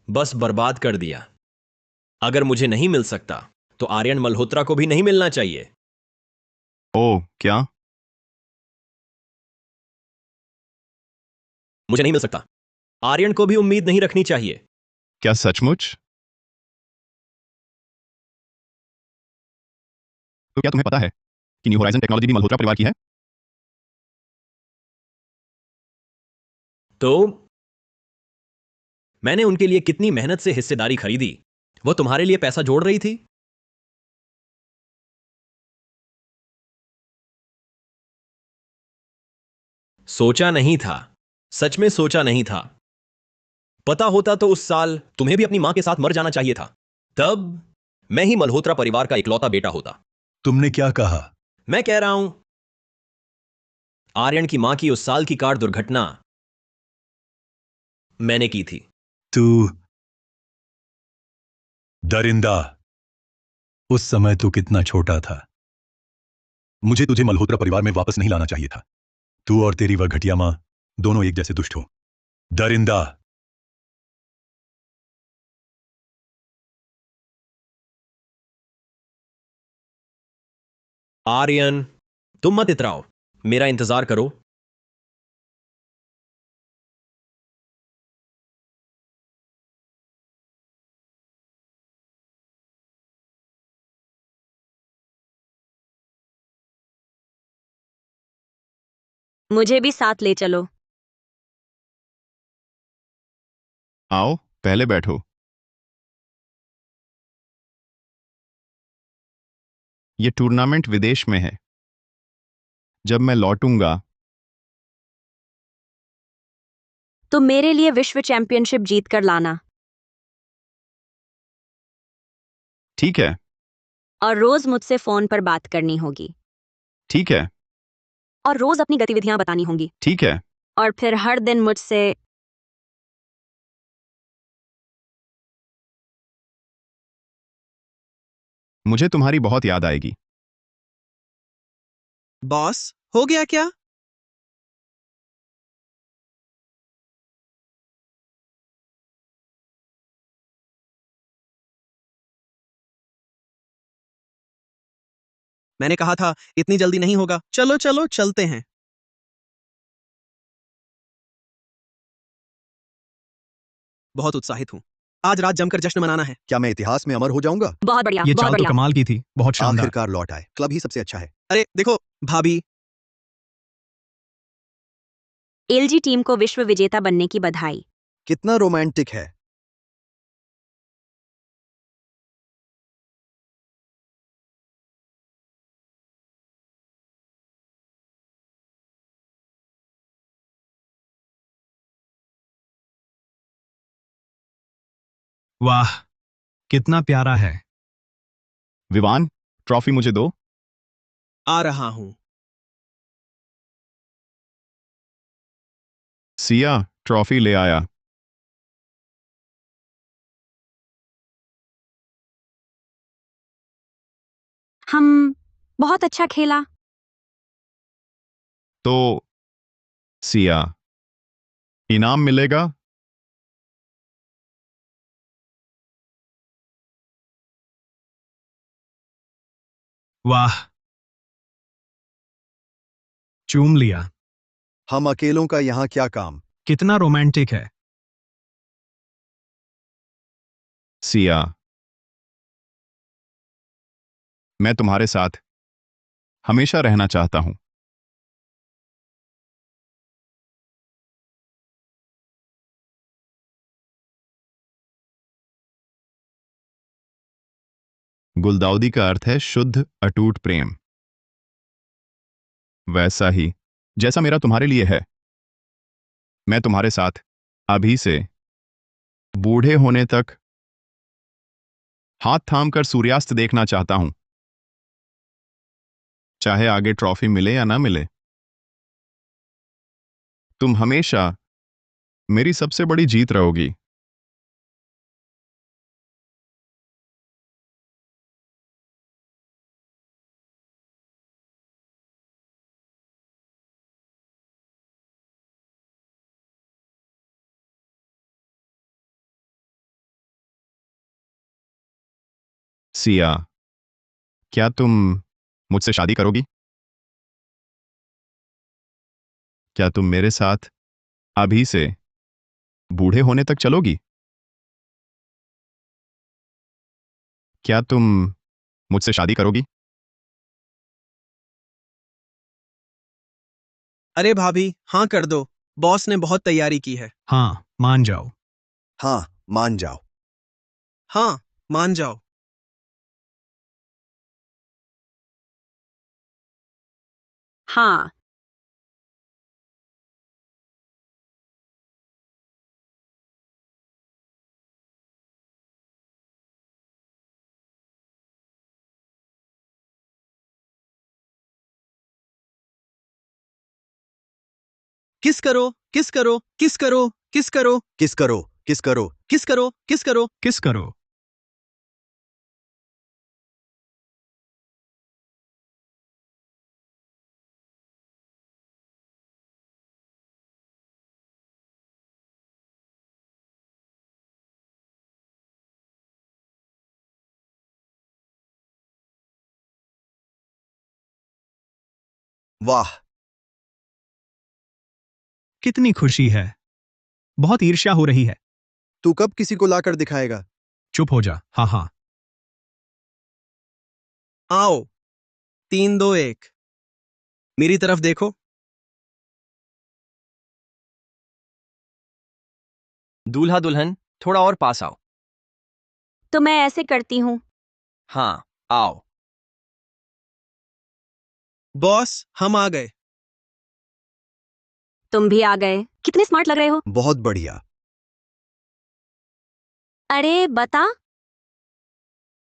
बस बर्बाद कर दिया। अगर मुझे नहीं मिल सकता, तो आर्यन मल्होत्रा को भी नहीं मिलना चाहिए। ओह, क्या? मुझे नहीं मिल सकता। आर्यन को भी उम्मीद नहीं रखनी चाहिए। क्या सचमुच? तो क्या तुम्हें पता है कि न्यू होराइजन टेक्नोलॉजी भी मल्होत्रा परिवार की है? तो मैंने उनके लिए कितनी मेहनत से हिस्सेदारी खरीदी। वो तुम्हारे लिए पैसा जोड़ रही थी। सोचा नहीं था, सच में सोचा नहीं था। पता होता तो उस साल तुम्हें भी अपनी मां के साथ मर जाना चाहिए था। तब मैं ही मल्होत्रा परिवार का इकलौता बेटा होता। तुमने क्या कहा? मैं कह रहा हूं, आर्यन की मां की उस साल की कार दुर्घटना मैंने की थी। तू दरिंदा, उस समय तू कितना छोटा था। मुझे तुझे मल्होत्रा परिवार में वापस नहीं लाना चाहिए था। तू और तेरी वह घटिया मां दोनों एक जैसे दुष्ट हो। दरिंदा। आर्यन, तुम मत इतराओ, मेरा इंतजार करो। मुझे भी साथ ले चलो। आओ, पहले बैठो। ये टूर्नामेंट विदेश में है। जब मैं लौटूंगा तो मेरे लिए विश्व चैंपियनशिप जीत कर लाना। ठीक है। और रोज मुझसे फोन पर बात करनी होगी। ठीक है। और रोज अपनी गतिविधियां बतानी होंगी। ठीक है। और फिर हर दिन मुझसे मुझे तुम्हारी बहुत याद आएगी। बॉस, हो गया क्या? मैंने कहा था इतनी जल्दी नहीं होगा। चलो चलो चलते हैं। बहुत उत्साहित हूं। आज रात जमकर जश्न मनाना है। क्या मैं इतिहास में अमर हो जाऊंगा? बहुत बढ़िया, ये बहुत चाल तो बढ़िया। कमाल की थी, बहुत शानदार। आखिरकार लौट आए। क्लब ही सबसे अच्छा है। अरे देखो भाभी, एलजी टीम को विश्व विजेता बनने की बधाई। कितना रोमांटिक है। वाह, कितना प्यारा है। विवान, ट्रॉफी मुझे दो। आ रहा हूं। सिया, ट्रॉफी ले आया। हम बहुत अच्छा खेला। तो सिया, इनाम मिलेगा। वाह, चूम लिया। हम अकेलों का यहाँ क्या काम? कितना रोमांटिक है। सिया, मैं तुम्हारे साथ हमेशा रहना चाहता हूं। गुलदाउदी का अर्थ है शुद्ध अटूट प्रेम। वैसा ही जैसा मेरा तुम्हारे लिए है। मैं तुम्हारे साथ अभी से बूढ़े होने तक हाथ थामकर सूर्यास्त देखना चाहता हूं, चाहे आगे ट्रॉफी मिले या ना मिले। तुम हमेशा मेरी सबसे बड़ी जीत रहोगी। सिया, क्या तुम मुझसे शादी करोगी? क्या तुम मेरे साथ अभी से बूढ़े होने तक चलोगी? क्या तुम मुझसे शादी करोगी? अरे भाभी, हाँ कर दो। बॉस ने बहुत तैयारी की है। हाँ मान जाओ। हाँ मान जाओ। हाँ मान जाओ। हाँ। किस करो, किस करो, किस करो, किस करो, किस करो, किस करो, किस करो, किस करो। किस करो। वाह, कितनी खुशी है। बहुत ईर्ष्या हो रही है। तू कब किसी को लाकर दिखाएगा? चुप हो जा। हाँ हाँ। आओ, 3 2 1। मेरी तरफ देखो। दूल्हा दुल्हन थोड़ा और पास आओ। तो मैं ऐसे करती हूँ। हाँ आओ। बॉस, हम आ गए। तुम भी आ गए। कितने स्मार्ट लग रहे हो। बहुत बढ़िया। अरे बता,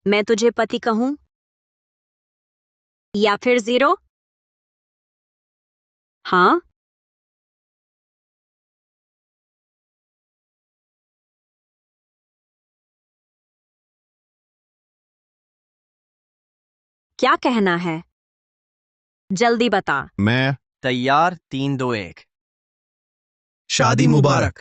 मैं तुझे पति कहूं या फिर 0? हाँ। क्या कहना है, जल्दी बता। मैं तैयार 3 2 1। शादी मुबारक।